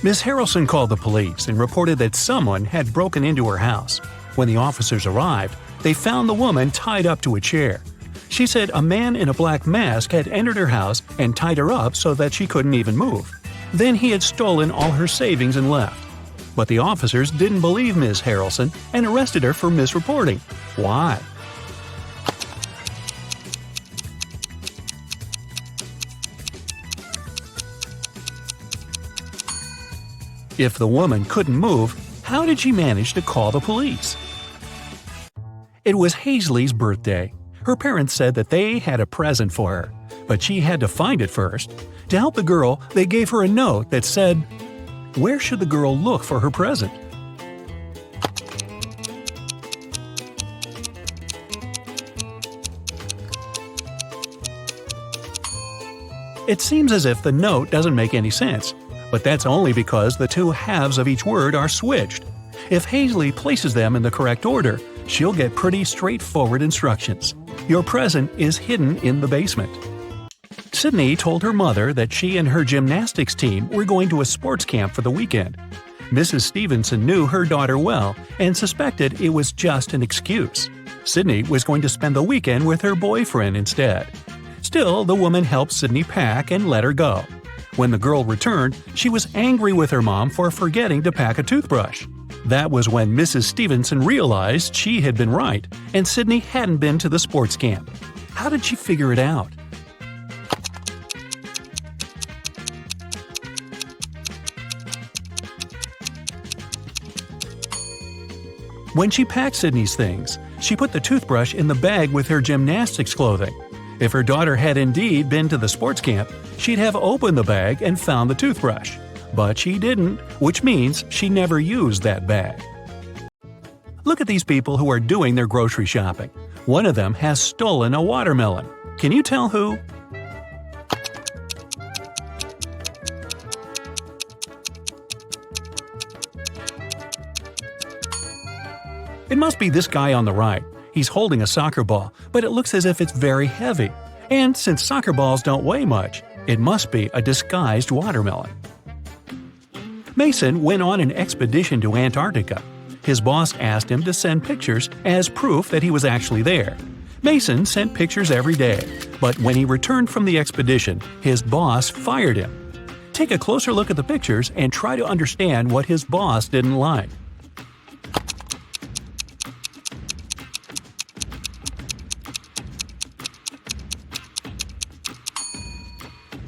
Miss Harrelson called the police and reported that someone had broken into her house. When the officers arrived, they found the woman tied up to a chair. She said a man in a black mask had entered her house and tied her up so that she couldn't even move. Then he had stolen all her savings and left. But the officers didn't believe Miss Harrelson and arrested her for misreporting. Why? If the woman couldn't move, how did she manage to call the police? It was Hazley's birthday. Her parents said that they had a present for her, but she had to find it first. To help the girl, they gave her a note that said, "Where should the girl look for her present?" It seems as if the note doesn't make any sense, but that's only because the two halves of each word are switched. If Hazley places them in the correct order, she'll get pretty straightforward instructions. Your present is hidden in the basement. Sydney told her mother that she and her gymnastics team were going to a sports camp for the weekend. Mrs. Stevenson knew her daughter well and suspected it was just an excuse. Sydney was going to spend the weekend with her boyfriend instead. Still, the woman helped Sydney pack and let her go. When the girl returned, she was angry with her mom for forgetting to pack a toothbrush. That was when Mrs. Stevenson realized she had been right, and Sydney hadn't been to the sports camp. How did she figure it out? When she packed Sydney's things, she put the toothbrush in the bag with her gymnastics clothing. If her daughter had indeed been to the sports camp, she'd have opened the bag and found the toothbrush. But she didn't, which means she never used that bag. Look at these people who are doing their grocery shopping. One of them has stolen a watermelon. Can you tell who? It must be this guy on the right. He's holding a soccer ball, but it looks as if it's very heavy. And since soccer balls don't weigh much, it must be a disguised watermelon. Mason went on an expedition to Antarctica. His boss asked him to send pictures as proof that he was actually there. Mason sent pictures every day, but when he returned from the expedition, his boss fired him. Take a closer look at the pictures and try to understand what his boss didn't like.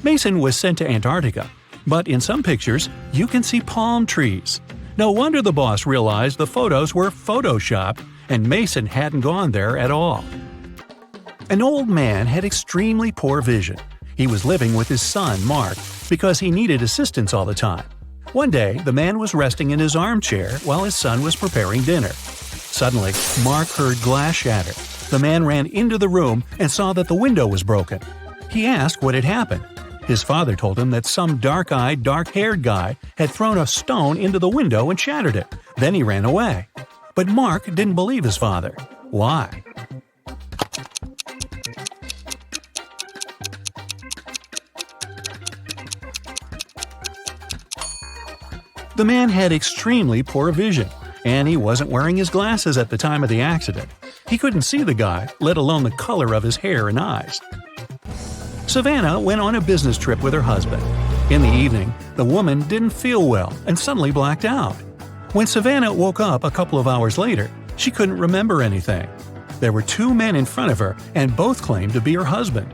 Mason was sent to Antarctica, but in some pictures, you can see palm trees. No wonder the boss realized the photos were photoshopped and Mason hadn't gone there at all. An old man had extremely poor vision. He was living with his son, Mark, because he needed assistance all the time. One day, the man was resting in his armchair while his son was preparing dinner. Suddenly, Mark heard glass shatter. The man ran into the room and saw that the window was broken. He asked what had happened. His father told him that some dark-eyed, dark-haired guy had thrown a stone into the window and shattered it. Then he ran away. But Mark didn't believe his father. Why? The man had extremely poor vision, and he wasn't wearing his glasses at the time of the accident. He couldn't see the guy, let alone the color of his hair and eyes. Savannah went on a business trip with her husband. In the evening, the woman didn't feel well and suddenly blacked out. When Savannah woke up a couple of hours later, she couldn't remember anything. There were two men in front of her, and both claimed to be her husband.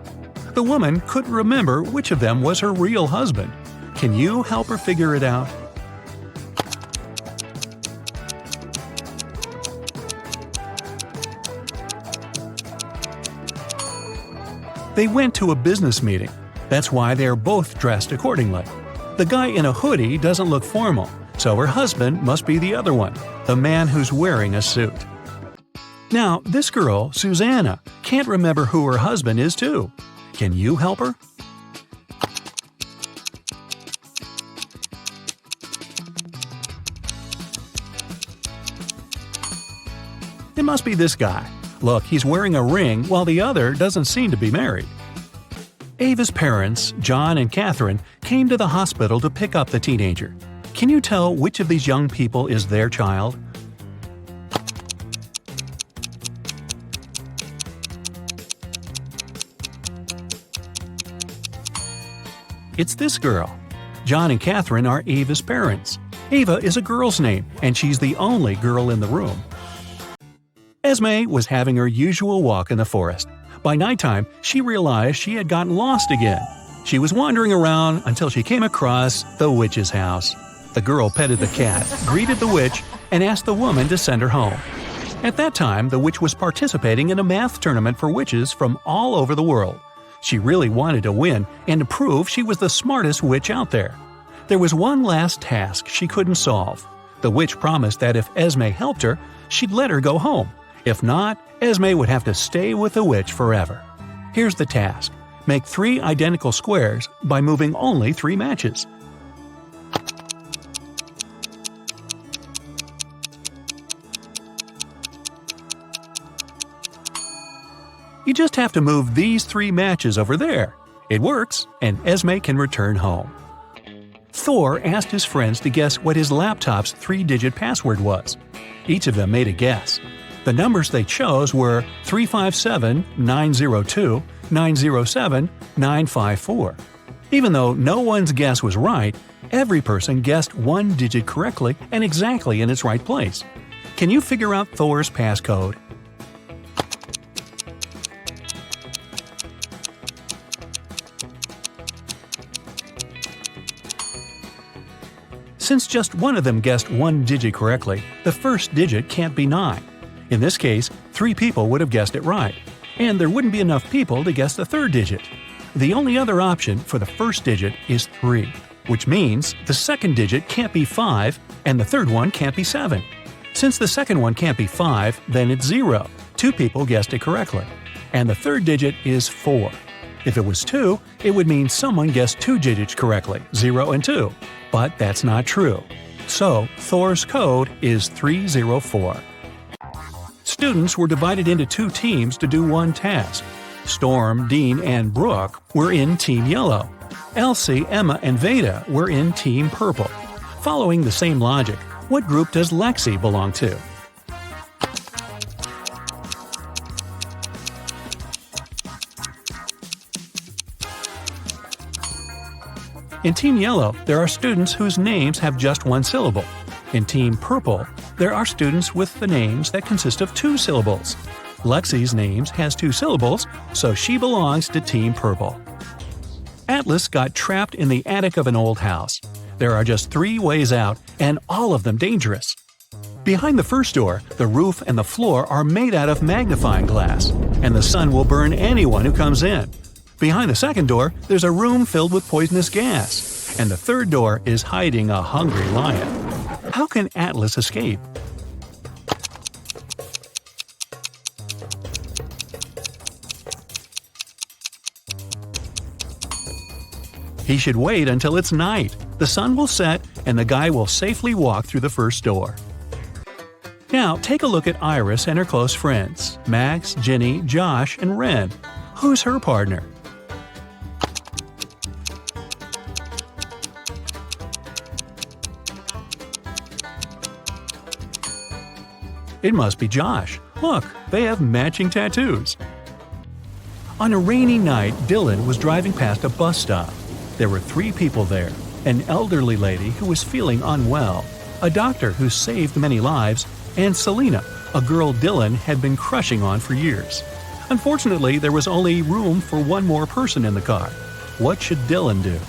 The woman couldn't remember which of them was her real husband. Can you help her figure it out? They went to a business meeting. That's why they are both dressed accordingly. The guy in a hoodie doesn't look formal, so her husband must be the other one, the man who's wearing a suit. Now, this girl, Susanna, can't remember who her husband is too. Can you help her? It must be this guy. Look, he's wearing a ring while the other doesn't seem to be married. Ava's parents, John and Catherine, came to the hospital to pick up the teenager. Can you tell which of these young people is their child? It's this girl. John and Catherine are Ava's parents. Ava is a girl's name, and she's the only girl in the room. Esme was having her usual walk in the forest. By nighttime, she realized she had gotten lost again. She was wandering around until she came across the witch's house. The girl petted the cat, greeted the witch, and asked the woman to send her home. At that time, the witch was participating in a math tournament for witches from all over the world. She really wanted to win and to prove she was the smartest witch out there. There was one last task she couldn't solve. The witch promised that if Esme helped her, she'd let her go home. If not, Esme would have to stay with the witch forever. Here's the task. Make 3 identical squares by moving only 3 matches. You just have to move these 3 matches over there. It works, and Esme can return home. Thor asked his friends to guess what his laptop's 3-digit password was. Each of them made a guess. The numbers they chose were 357-902-907-954. Even though no one's guess was right, every person guessed 1 digit correctly and exactly in its right place. Can you figure out Thor's passcode? Since just one of them guessed 1 digit correctly, the first digit can't be 9. In this case, 3 people would have guessed it right, and there wouldn't be enough people to guess the third digit. The only other option for the first digit is 3, which means the second digit can't be 5 and the third one can't be 7. Since the second one can't be 5, then it's 0. 2 people guessed it correctly. And the third digit is 4. If it was 2, it would mean someone guessed 2 digits correctly, 0 and 2. But that's not true. So, Thor's code is 304. Students were divided into 2 teams to do one task. Storm, Dean, and Brooke were in Team Yellow. Elsie, Emma, and Veda were in Team Purple. Following the same logic, what group does Lexi belong to? In Team Yellow, there are students whose names have just 1 syllable. In Team Purple, there are students with the names that consist of 2 syllables. Lexi's name has 2 syllables, so she belongs to Team Purple. Atlas got trapped in the attic of an old house. There are just 3 ways out, and all of them dangerous. Behind the first door, the roof and the floor are made out of magnifying glass, and the sun will burn anyone who comes in. Behind the second door, there's a room filled with poisonous gas, and the third door is hiding a hungry lion. How can Atlas escape? He should wait until it's night. The sun will set, and the guy will safely walk through the first door. Now, take a look at Iris and her close friends, Max, Ginny, Josh, and Ren. Who's her partner? It must be Josh. Look, they have matching tattoos. On a rainy night, Dylan was driving past a bus stop. There were 3 people there: an elderly lady who was feeling unwell, a doctor who saved many lives, and Selena, a girl Dylan had been crushing on for years. Unfortunately, there was only room for 1 more person in the car. What should Dylan do?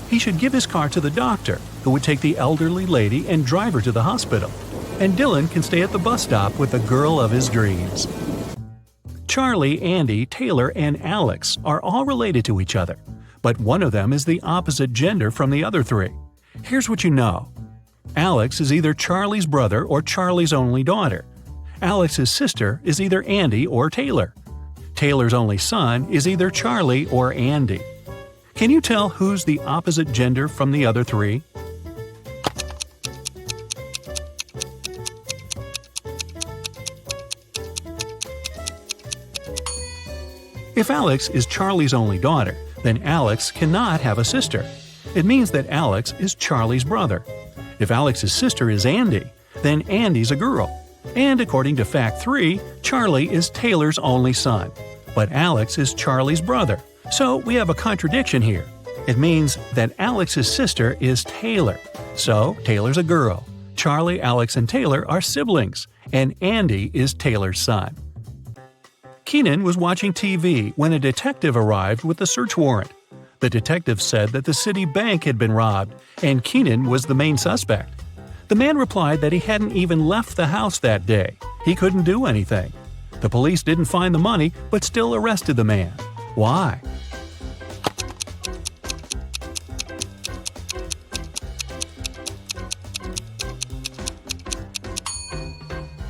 He should give his car to the doctor, who would take the elderly lady and drive her to the hospital. And Dylan can stay at the bus stop with the girl of his dreams. Charlie, Andy, Taylor, and Alex are all related to each other, but one of them is the opposite gender from the other 3. Here's what you know. Alex is either Charlie's brother or Charlie's only daughter. Alex's sister is either Andy or Taylor. Taylor's only son is either Charlie or Andy. Can you tell who's the opposite gender from the other 3? If Alex is Charlie's only daughter, then Alex cannot have a sister. It means that Alex is Charlie's brother. If Alex's sister is Andy, then Andy's a girl. And according to Fact 3, Charlie is Taylor's only son. But Alex is Charlie's brother. So we have a contradiction here. It means that Alex's sister is Taylor. So Taylor's a girl. Charlie, Alex, and Taylor are siblings. And Andy is Taylor's son. Keenan was watching TV when a detective arrived with a search warrant. The detective said that the city bank had been robbed, and Keenan was the main suspect. The man replied that he hadn't even left the house that day. He couldn't do anything. The police didn't find the money, but still arrested the man. Why?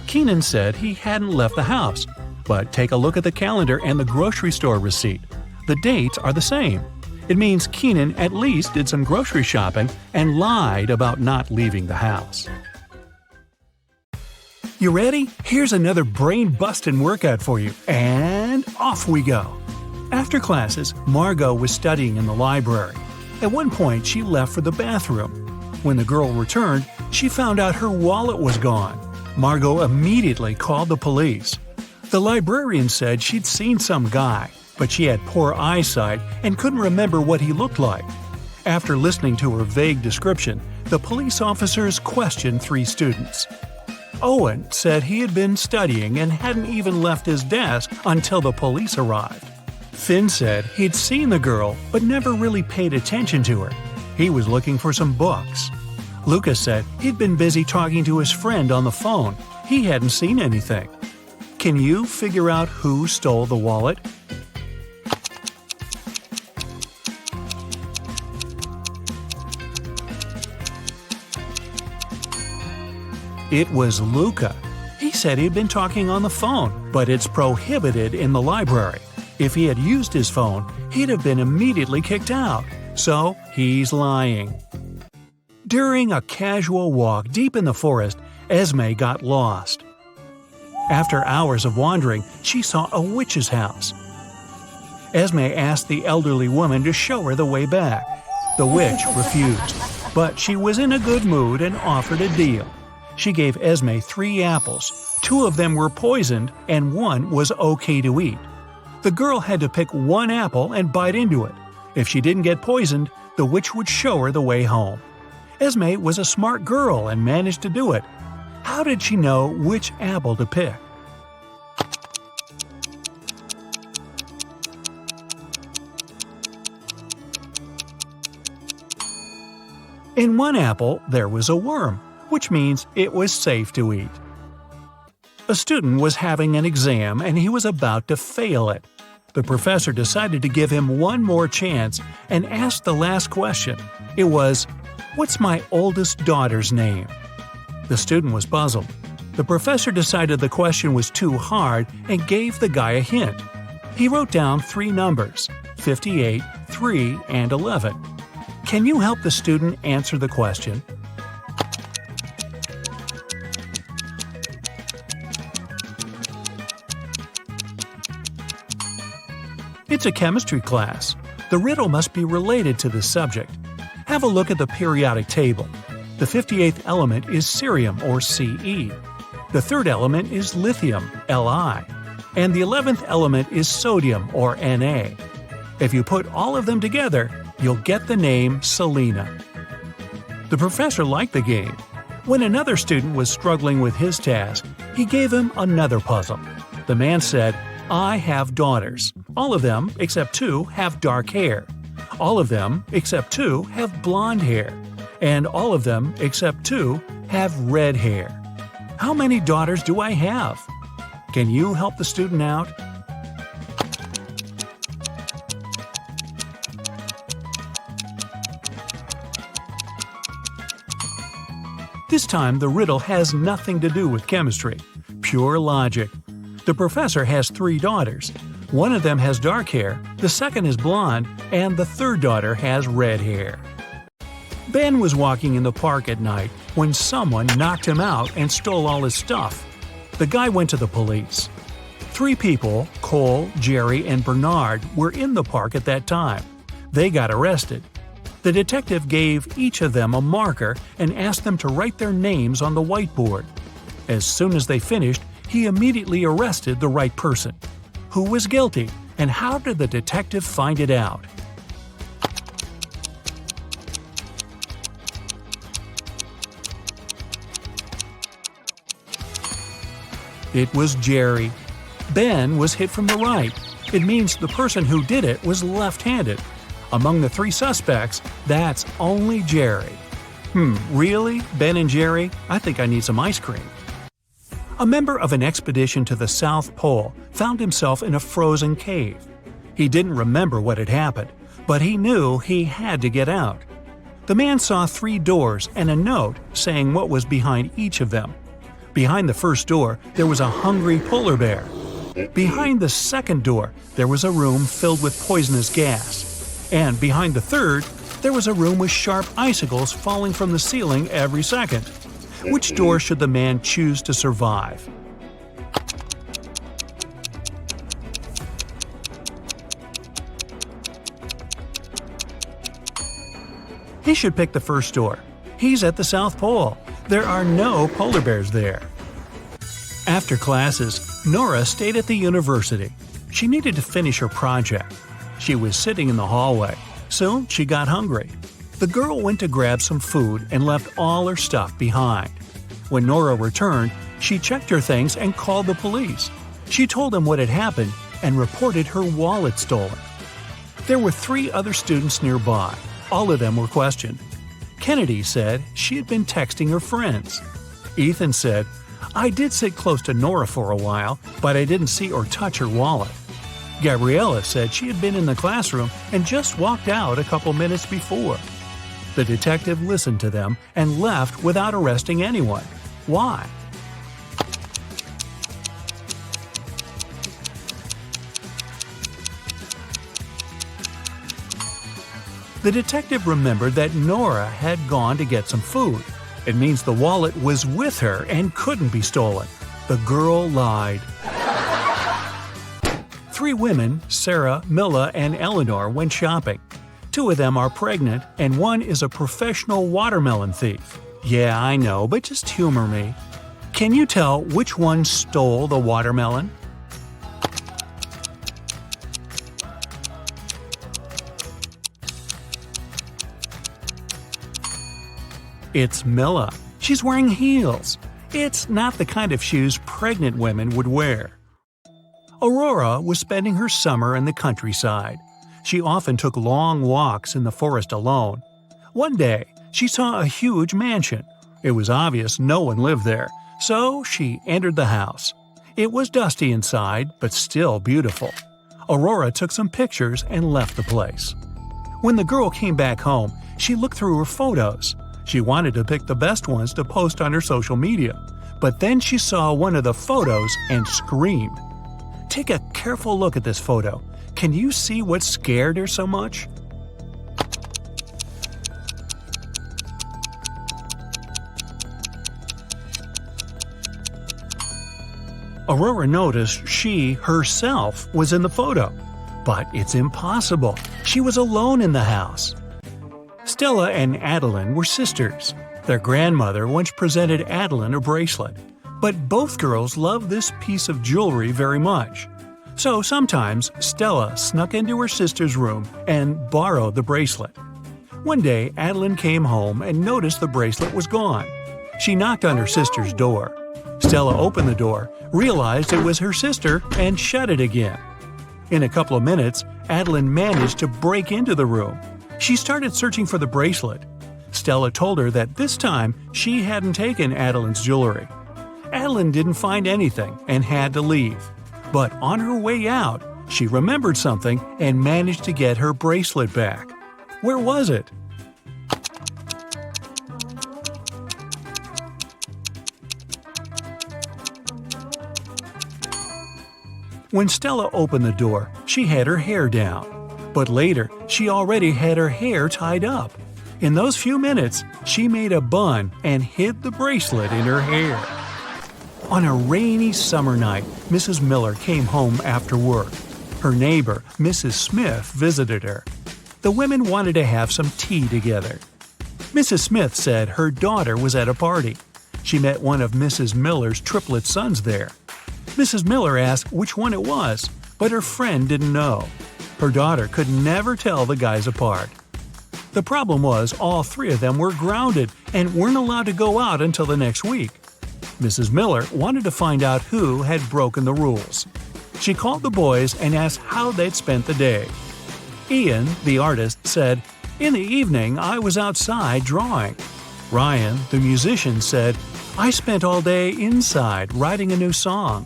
Keenan said he hadn't left the house. But take a look at the calendar and the grocery store receipt. The dates are the same. It means Keenan at least did some grocery shopping and lied about not leaving the house. You ready? Here's another brain-busting workout for you. And off we go. After classes, Margot was studying in the library. At one point, she left for the bathroom. When the girl returned, she found out her wallet was gone. Margot immediately called the police. The librarian said she'd seen some guy, but she had poor eyesight and couldn't remember what he looked like. After listening to her vague description, the police officers questioned 3 students. Owen said he had been studying and hadn't even left his desk until the police arrived. Finn said he'd seen the girl but never really paid attention to her. He was looking for some books. Lucas said he'd been busy talking to his friend on the phone. He hadn't seen anything. Can you figure out who stole the wallet? It was Luca. He said he'd been talking on the phone, but it's prohibited in the library. If he had used his phone, he'd have been immediately kicked out. So he's lying. During a casual walk deep in the forest, Esme got lost. After hours of wandering, she saw a witch's house. Esme asked the elderly woman to show her the way back. The witch refused, but she was in a good mood and offered a deal. She gave Esme 3 apples. 2 of them were poisoned and 1 was okay to eat. The girl had to pick 1 apple and bite into it. If she didn't get poisoned, the witch would show her the way home. Esme was a smart girl and managed to do it. How did she know which apple to pick? In 1 apple, there was a worm, which means it was safe to eat. A student was having an exam and he was about to fail it. The professor decided to give him 1 more chance and asked the last question. It was, "What's my oldest daughter's name?" The student was puzzled. The professor decided the question was too hard and gave the guy a hint. He wrote down 3 numbers, 58, 3, and 11. Can you help the student answer the question? It's a chemistry class. The riddle must be related to this subject. Have a look at the periodic table. The 58th element is cerium, or Ce. The 3rd element is lithium, Li. And the 11th element is sodium, or Na. If you put all of them together, you'll get the name Selena. The professor liked the game. When another student was struggling with his task, he gave him another puzzle. The man said, "I have daughters. All of them, except 2, have dark hair. All of them, except 2, have blonde hair. And all of them, except 2, have red hair. How many daughters do I have?" Can you help the student out? This time, the riddle has nothing to do with chemistry. Pure logic. The professor has 3 daughters. 1 of them has dark hair, the 2nd is blonde, and the 3rd daughter has red hair. Ben was walking in the park at night when someone knocked him out and stole all his stuff. The guy went to the police. Three people, Cole, Jerry, and Bernard, were in the park at that time. They got arrested. The detective gave each of them a marker and asked them to write their names on the whiteboard. As soon as they finished, he immediately arrested the right person. Who was guilty, and how did the detective find it out? It was Jerry. Ben was hit from the right. It means the person who did it was left-handed. Among the three suspects, that's only Jerry. Really? Ben and Jerry? I think I need some ice cream. A member of an expedition to the South Pole found himself in a frozen cave. He didn't remember what had happened, but he knew he had to get out. The man saw 3 doors and a note saying what was behind each of them. Behind the first door, there was a hungry polar bear. Behind the second door, there was a room filled with poisonous gas. And behind the third, there was a room with sharp icicles falling from the ceiling every second. Which door should the man choose to survive? He should pick the first door. He's at the South Pole. There are no polar bears there. After classes, Nora stayed at the university. She needed to finish her project. She was sitting in the hallway. Soon she got hungry. The girl went to grab some food and left all her stuff behind. When Nora returned, she checked her things and called the police. She told them what had happened and reported her wallet stolen. There were 3 other students nearby. All of them were questioned. Kennedy said she had been texting her friends. Ethan said, "I did sit close to Nora for a while, but I didn't see or touch her wallet." Gabriella said she had been in the classroom and just walked out a couple minutes before. The detective listened to them and left without arresting anyone. Why? The detective remembered that Nora had gone to get some food. It means the wallet was with her and couldn't be stolen. The girl lied. 3 women, Sarah, Milla, and Eleanor, went shopping. 2 of them are pregnant, and 1 is a professional watermelon thief. Yeah, I know, but just humor me. Can you tell which one stole the watermelon? It's Milla. She's wearing heels. It's not the kind of shoes pregnant women would wear. Aurora was spending her summer in the countryside. She often took long walks in the forest alone. One day, she saw a huge mansion. It was obvious no one lived there, so she entered the house. It was dusty inside, but still beautiful. Aurora took some pictures and left the place. When the girl came back home, she looked through her photos. She wanted to pick the best ones to post on her social media, but then she saw one of the photos and screamed. Take a careful look at this photo. Can you see what scared her so much? Aurora noticed she, herself, was in the photo. But it's impossible. She was alone in the house. Stella and Adeline were sisters. Their grandmother once presented Adeline a bracelet. But both girls loved this piece of jewelry very much. So sometimes Stella snuck into her sister's room and borrowed the bracelet. One day, Adeline came home and noticed the bracelet was gone. She knocked on her sister's door. Stella opened the door, realized it was her sister, and shut it again. In a couple of minutes, Adeline managed to break into the room. She started searching for the bracelet. Stella told her that this time she hadn't taken Adeline's jewelry. Adeline didn't find anything and had to leave. But on her way out, she remembered something and managed to get her bracelet back. Where was it? When Stella opened the door, she had her hair down. But later, she already had her hair tied up. In those few minutes, she made a bun and hid the bracelet in her hair. On a rainy summer night, Mrs. Miller came home after work. Her neighbor, Mrs. Smith, visited her. The women wanted to have some tea together. Mrs. Smith said her daughter was at a party. She met one of Mrs. Miller's triplet sons there. Mrs. Miller asked which one it was, but her friend didn't know. Her daughter could never tell the guys apart. The problem was all three of them were grounded and weren't allowed to go out until the next week. Mrs. Miller wanted to find out who had broken the rules. She called the boys and asked how they'd spent the day. Ian, the artist, said, "In the evening, I was outside drawing." Ryan, the musician, said, "I spent all day inside writing a new song."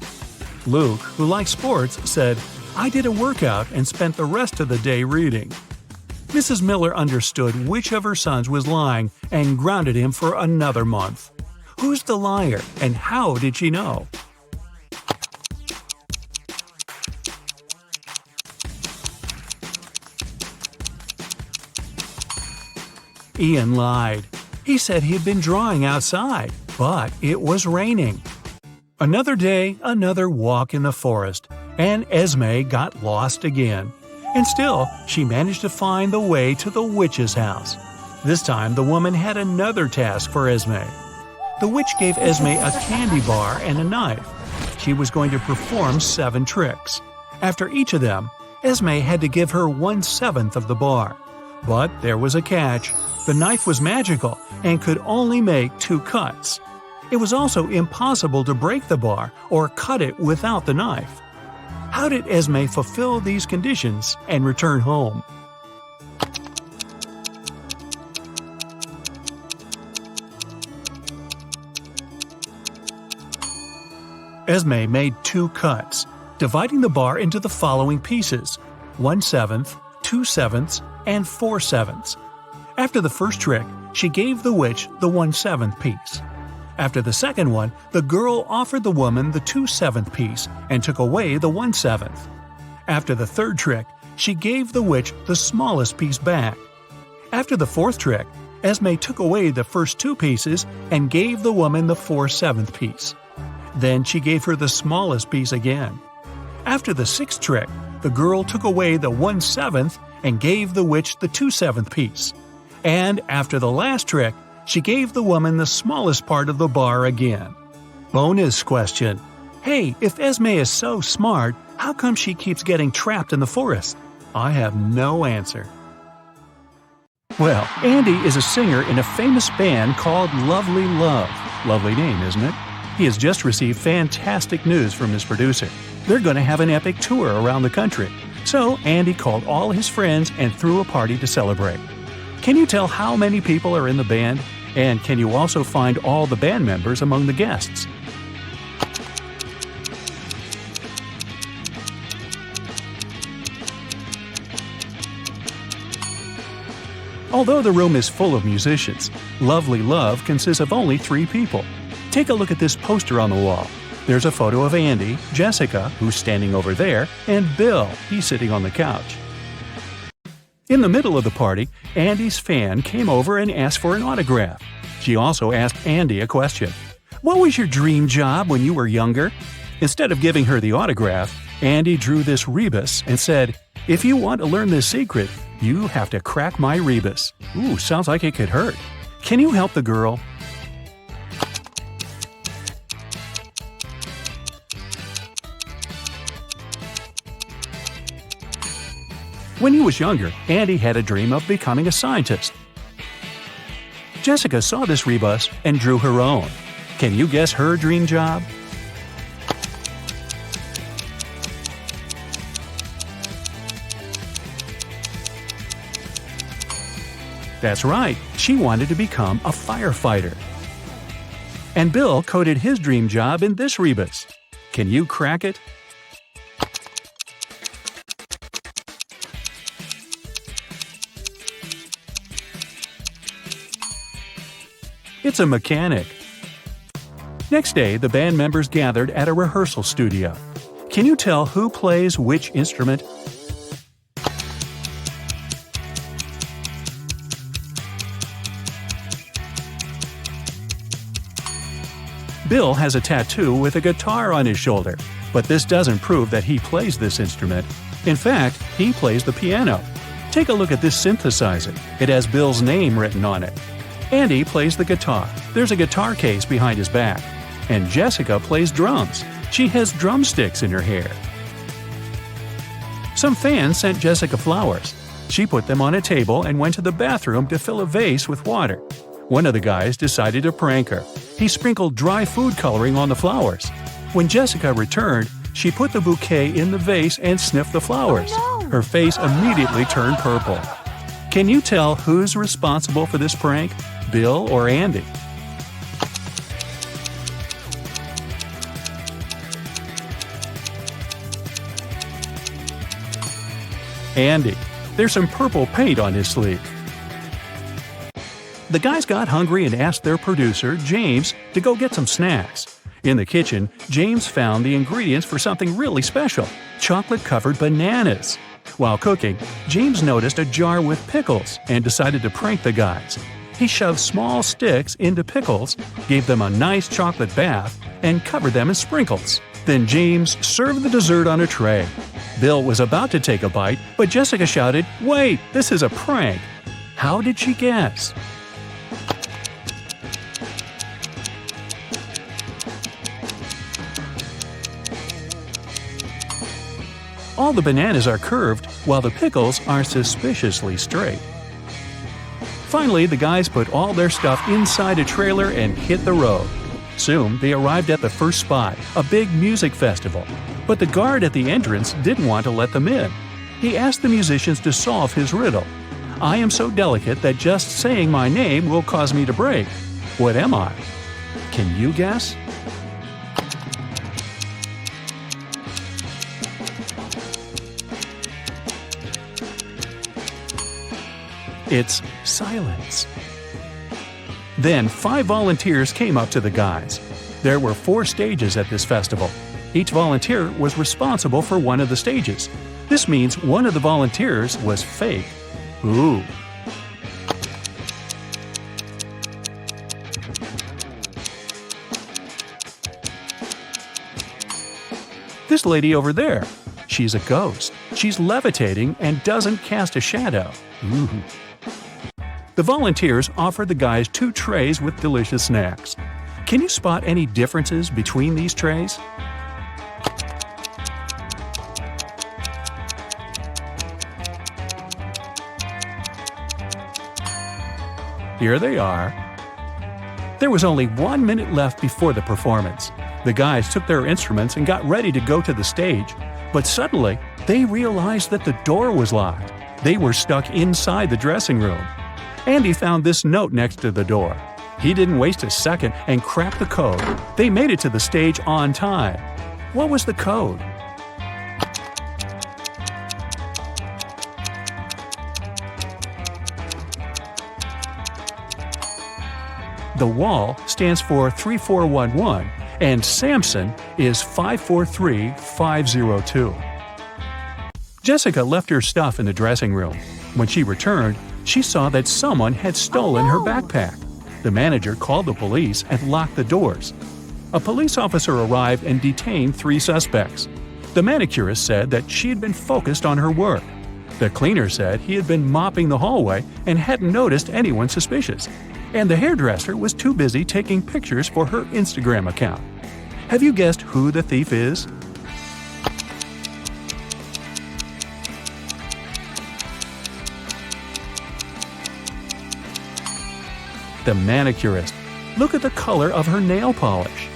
Luke, who likes sports, said, "I did a workout and spent the rest of the day reading." Mrs. Miller understood which of her sons was lying and grounded him for another month. Who's the liar, and how did she know? Ian lied. He said he had been drawing outside, but it was raining. Another day, another walk in the forest, and Esme got lost again. And still, she managed to find the way to the witch's house. This time, the woman had another task for Esme. The witch gave Esme a candy bar and a knife. She was going to perform 7 tricks. After each of them, Esme had to give her 1/7 of the bar. But there was a catch. The knife was magical and could only make 2 cuts. It was also impossible to break the bar or cut it without the knife. How did Esme fulfill these conditions and return home? Esme made 2 cuts, dividing the bar into the following pieces: 1/7, 2/7, and 4/7. After the first trick, she gave the witch the 1/7 piece. After the second one, the girl offered the woman the 2/7 piece and took away the 1/7. After the third trick, she gave the witch the smallest piece back. After the fourth trick, Esme took away the first 2 pieces and gave the woman the 4/7 piece. Then she gave her the smallest piece again. After the sixth trick, the girl took away the 1/7 and gave the witch the 2/7 piece. And after the last trick, she gave the woman the smallest part of the bar again. Bonus question. Hey, if Esme is so smart, how come she keeps getting trapped in the forest? I have no answer. Well, Andy is a singer in a famous band called Lovely Love. Lovely name, isn't it? He has just received fantastic news from his producer. They're going to have an epic tour around the country. So Andy called all his friends and threw a party to celebrate. Can you tell how many people are in the band? And can you also find all the band members among the guests? Although the room is full of musicians, Lovely Love consists of only 3 people. Take a look at this poster on the wall. There's a photo of Andy, Jessica, who's standing over there, and Bill, he's sitting on the couch. In the middle of the party, Andy's fan came over and asked for an autograph. She also asked Andy a question. What was your dream job when you were younger? Instead of giving her the autograph, Andy drew this rebus and said, "If you want to learn this secret, you have to crack my rebus." Ooh, sounds like it could hurt. Can you help the girl? When he was younger, Andy had a dream of becoming a scientist. Jessica saw this rebus and drew her own. Can you guess her dream job? That's right, she wanted to become a firefighter. And Bill coded his dream job in this rebus. Can you crack it? It's a mechanic. Next day, the band members gathered at a rehearsal studio. Can you tell who plays which instrument? Bill has a tattoo with a guitar on his shoulder. But this doesn't prove that he plays this instrument. In fact, he plays the piano. Take a look at this synthesizer. It has Bill's name written on it. Andy plays the guitar. There's a guitar case behind his back. And Jessica plays drums. She has drumsticks in her hair. Some fans sent Jessica flowers. She put them on a table and went to the bathroom to fill a vase with water. One of the guys decided to prank her. He sprinkled dry food coloring on the flowers. When Jessica returned, she put the bouquet in the vase and sniffed the flowers. Oh, no. Her face immediately turned purple. Can you tell who's responsible for this prank? Bill or Andy? Andy. There's some purple paint on his sleeve. The guys got hungry and asked their producer, James, to go get some snacks. In the kitchen, James found the ingredients for something really special: chocolate-covered bananas. While cooking, James noticed a jar with pickles and decided to prank the guys. He shoved small sticks into pickles, gave them a nice chocolate bath, and covered them in sprinkles. Then James served the dessert on a tray. Bill was about to take a bite, but Jessica shouted, "Wait, this is a prank!" How did she guess? All the bananas are curved, while the pickles are suspiciously straight. Finally, the guys put all their stuff inside a trailer and hit the road. Soon, they arrived at the first spot, a big music festival. But the guard at the entrance didn't want to let them in. He asked the musicians to solve his riddle. "I am so delicate that just saying my name will cause me to break. What am I?" Can you guess? It's silence. Then 5 volunteers came up to the guys. There were 4 stages at this festival. Each volunteer was responsible for one of the stages. This means one of the volunteers was fake. Ooh. This lady over there, she's a ghost. She's levitating and doesn't cast a shadow. Ooh. The volunteers offered the guys 2 trays with delicious snacks. Can you spot any differences between these trays? Here they are. There was only 1 minute left before the performance. The guys took their instruments and got ready to go to the stage, but suddenly they realized that the door was locked. They were stuck inside the dressing room. Andy found this note next to the door. He didn't waste a second and cracked the code. They made it to the stage on time. What was the code? The wall stands for 3411, and Samson is 543502. Jessica left her stuff in the dressing room. When she returned, she saw that someone had stolen her backpack. The manager called the police and locked the doors. A police officer arrived and detained 3 suspects. The manicurist said that she had been focused on her work. The cleaner said he had been mopping the hallway and hadn't noticed anyone suspicious. And the hairdresser was too busy taking pictures for her Instagram account. Have you guessed who the thief is? The manicurist. Look at the color of her nail polish.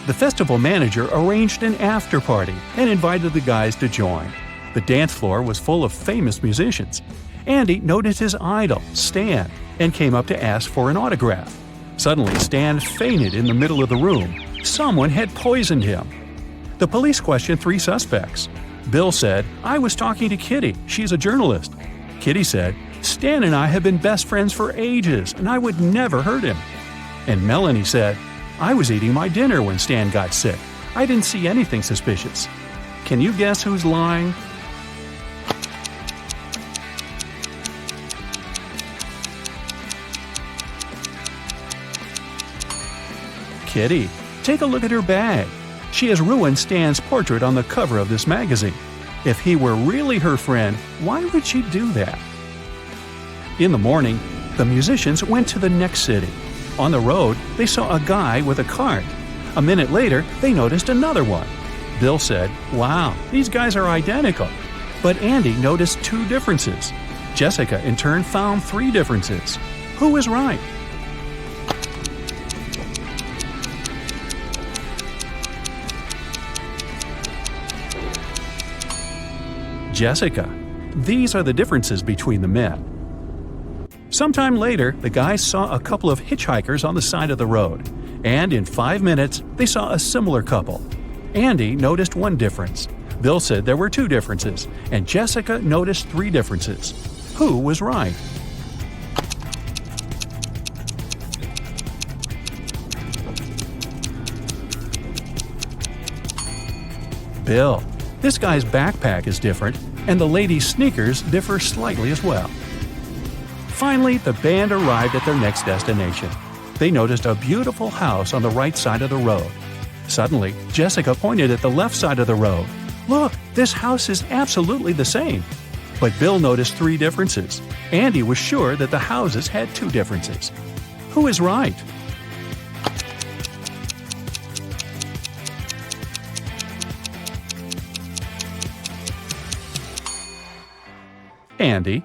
The festival manager arranged an after party and invited the guys to join. The dance floor was full of famous musicians. Andy noticed his idol, Stan, and came up to ask for an autograph. Suddenly, Stan fainted in the middle of the room. Someone had poisoned him. The police questioned 3 suspects. Bill said, "I was talking to Kitty. She's a journalist." Kitty said, "Stan and I have been best friends for ages, and I would never hurt him." And Melanie said, "I was eating my dinner when Stan got sick. I didn't see anything suspicious." Can you guess who's lying? Kitty. Take a look at her bag. She has ruined Stan's portrait on the cover of this magazine. If he were really her friend, why would she do that? In the morning, the musicians went to the next city. On the road, they saw a guy with a cart. A minute later, they noticed another one. Bill said, "Wow, these guys are identical." But Andy noticed 2 differences. Jessica, in turn, found 3 differences. Who was right? Jessica. These are the differences between the men. Sometime later, the guys saw a couple of hitchhikers on the side of the road, and in 5 minutes, they saw a similar couple. Andy noticed 1 difference. Bill said there were 2 differences, and Jessica noticed 3 differences. Who was right? Bill. This guy's backpack is different, and the lady's sneakers differ slightly as well. Finally, the band arrived at their next destination. They noticed a beautiful house on the right side of the road. Suddenly, Jessica pointed at the left side of the road. "Look, this house is absolutely the same." But Bill noticed 3 differences. Andy was sure that the houses had 2 differences. Who is right? Andy.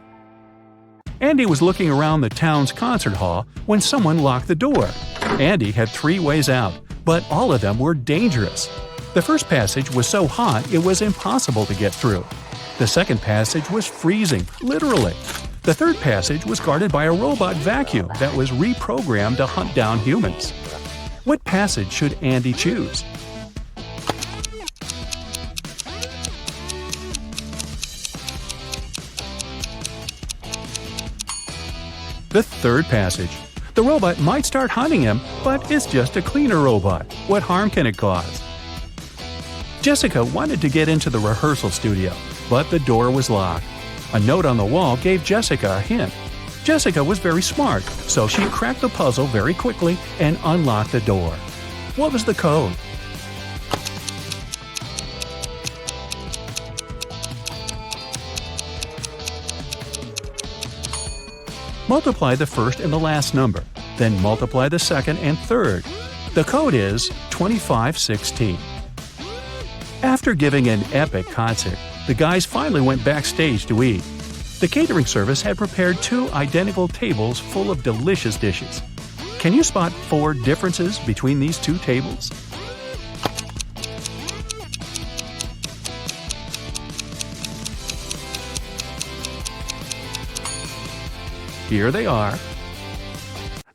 Andy was looking around the town's concert hall when someone locked the door. Andy had 3 ways out, but all of them were dangerous. The first passage was so hot it was impossible to get through. The second passage was freezing, literally. The third passage was guarded by a robot vacuum that was reprogrammed to hunt down humans. What passage should Andy choose? The third passage. The robot might start hunting him, but it's just a cleaner robot. What harm can it cause? Jessica wanted to get into the rehearsal studio, but the door was locked. A note on the wall gave Jessica a hint. Jessica was very smart, so she cracked the puzzle very quickly and unlocked the door. What was the code? Multiply the first and the last number, then multiply the second and third. The code is 2516. After giving an epic concert, the guys finally went backstage to eat. The catering service had prepared 2 identical tables full of delicious dishes. Can you spot 4 differences between these 2 tables? Here they are.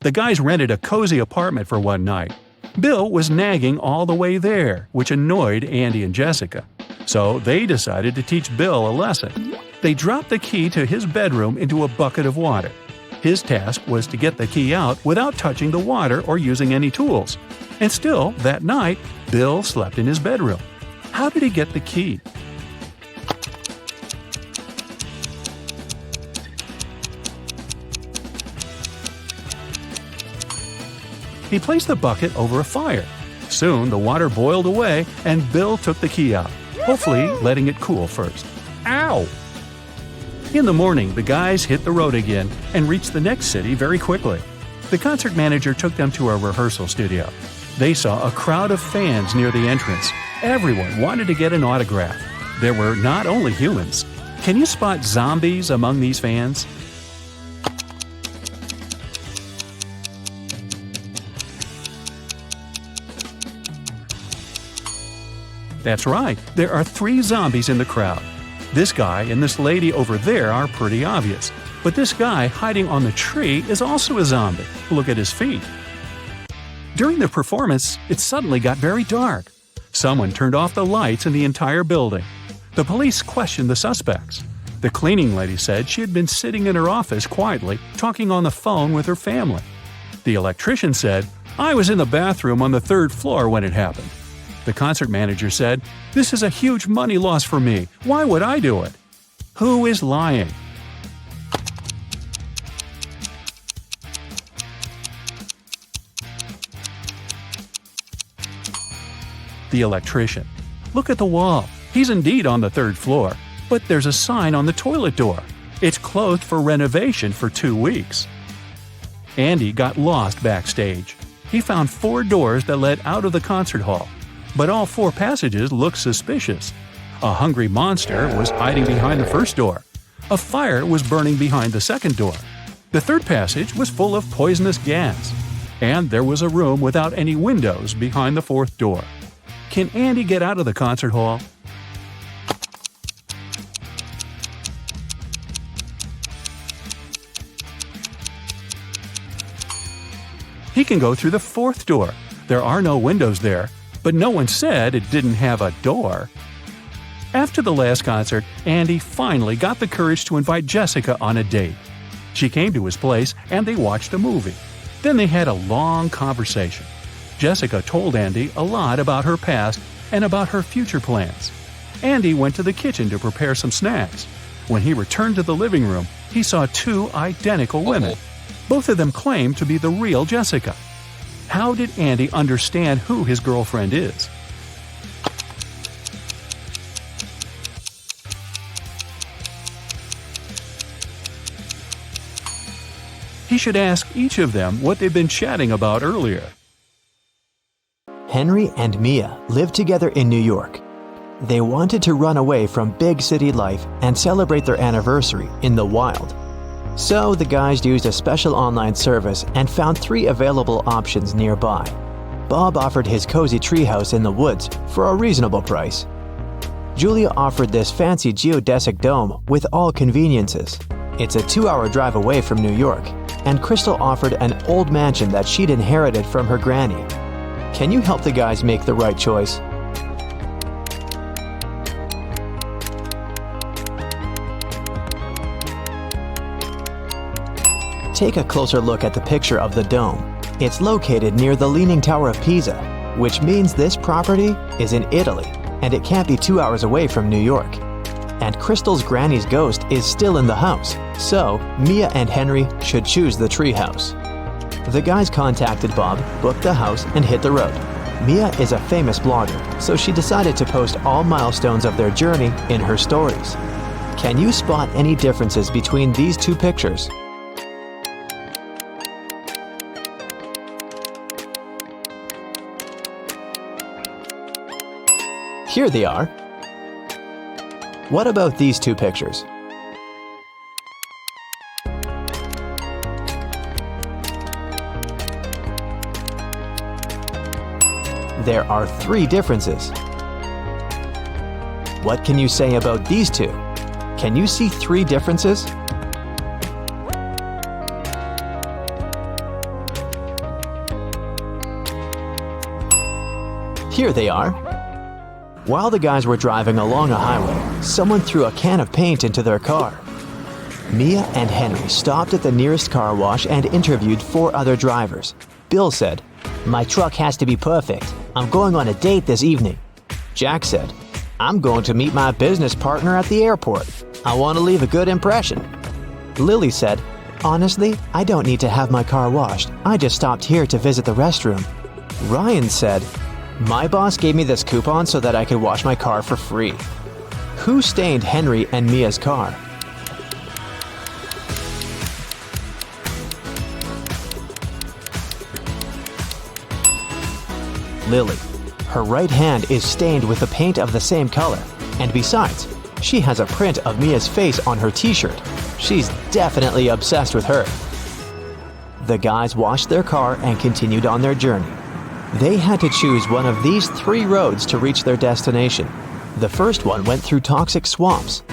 The guys rented a cozy apartment for one night. Bill was nagging all the way there, which annoyed Andy and Jessica. So they decided to teach Bill a lesson. They dropped the key to his bedroom into a bucket of water. His task was to get the key out without touching the water or using any tools. And still, that night, Bill slept in his bedroom. How did he get the key? He placed the bucket over a fire. Soon the water boiled away and Bill took the key out, hopefully letting it cool first. Ow! In the morning, the guys hit the road again and reached the next city very quickly. The concert manager took them to a rehearsal studio. They saw a crowd of fans near the entrance. Everyone wanted to get an autograph. There were not only humans. Can you spot zombies among these fans? That's right, there are 3 zombies in the crowd. This guy and this lady over there are pretty obvious. But this guy hiding on the tree is also a zombie. Look at his feet. During the performance, it suddenly got very dark. Someone turned off the lights in the entire building. The police questioned the suspects. The cleaning lady said she had been sitting in her office quietly, talking on the phone with her family. The electrician said, "I was in the bathroom on the 3rd floor when it happened." The concert manager said, "This is a huge money loss for me. Why would I do it?" Who is lying? The electrician. Look at the wall. He's indeed on the 3rd floor, but there's a sign on the toilet door. It's closed for renovation for 2 weeks. Andy got lost backstage. He found 4 doors that led out of the concert hall, but all 4 passages looked suspicious. A hungry monster was hiding behind the first door. A fire was burning behind the second door. The 3rd passage was full of poisonous gas. And there was a room without any windows behind the 4th door. Can Andy get out of the concert hall? He can go through the 4th door. There are no windows there, but no one said it didn't have a door. After the last concert, Andy finally got the courage to invite Jessica on a date. She came to his place and they watched a movie. Then they had a long conversation. Jessica told Andy a lot about her past and about her future plans. Andy went to the kitchen to prepare some snacks. When he returned to the living room, he saw 2 identical women. Both of them claimed to be the real Jessica. How did Andy understand who his girlfriend is? He should ask each of them what they've been chatting about earlier. Henry and Mia lived together in New York. They wanted to run away from big city life and celebrate their anniversary in the wild. So the guys used a special online service and found 3 available options nearby. Bob offered his cozy treehouse in the woods for a reasonable price. Julia offered this fancy geodesic dome with all conveniences. It's a 2-hour drive away from New York. And Crystal offered an old mansion that she'd inherited from her granny. Can you help the guys make the right choice? Take a closer look at the picture of the dome. It's located near the Leaning Tower of Pisa, which means this property is in Italy, and it can't be 2 hours away from New York. And Crystal's granny's ghost is still in the house, so Mia and Henry should choose the treehouse. The guys contacted Bob, booked the house, and hit the road. Mia is a famous blogger, so she decided to post all milestones of their journey in her stories. Can you spot any differences between these 2 pictures? Here they are. What about these 2 pictures? There are 3 differences. What can you say about these 2? Can you see 3 differences? Here they are. While the guys were driving along a highway, someone threw a can of paint into their car. Mia and Henry stopped at the nearest car wash and interviewed 4 other drivers. Bill said, "My truck has to be perfect. I'm going on a date this evening." Jack said, "I'm going to meet my business partner at the airport. I want to leave a good impression." Lily said, "Honestly, I don't need to have my car washed. I just stopped here to visit the restroom." Ryan said, "My boss gave me this coupon so that I could wash my car for free." Who stained Henry and Mia's car? Lily. Her right hand is stained with the paint of the same color, and besides, she has a print of Mia's face on her t-shirt. She's definitely obsessed with her. The guys washed their car and continued on their journey. They had to choose one of these 3 roads to reach their destination. The first one went through toxic swamps.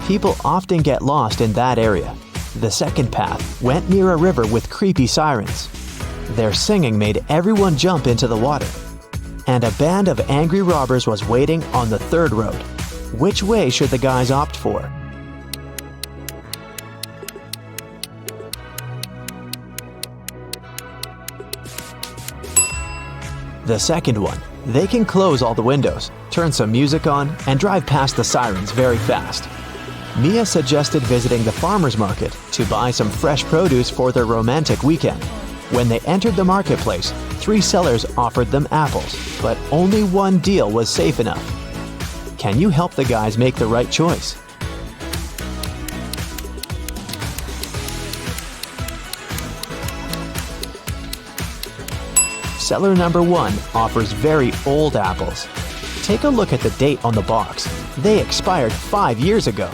People often get lost in that area. The second path went near a river with creepy sirens. Their singing made everyone jump into the water. And a band of angry robbers was waiting on the 3rd road. Which way should the guys opt for? The second one. They can close all the windows, turn some music on, and drive past the sirens very fast. Mia suggested visiting the farmer's market to buy some fresh produce for their romantic weekend. When they entered the marketplace, 3 sellers offered them apples, but only one deal was safe enough. Can you help the guys make the right choice? Seller number 1 offers very old apples. Take a look at the date on the box. They expired 5 years ago.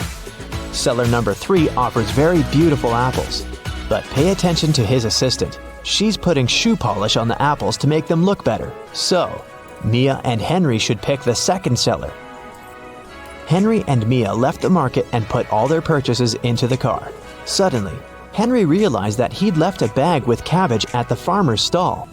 Seller number 3 offers very beautiful apples. But pay attention to his assistant. She's putting shoe polish on the apples to make them look better. So, Mia and Henry should pick the second seller. Henry and Mia left the market and put all their purchases into the car. Suddenly, Henry realized that he'd left a bag with cabbage at the farmer's stall.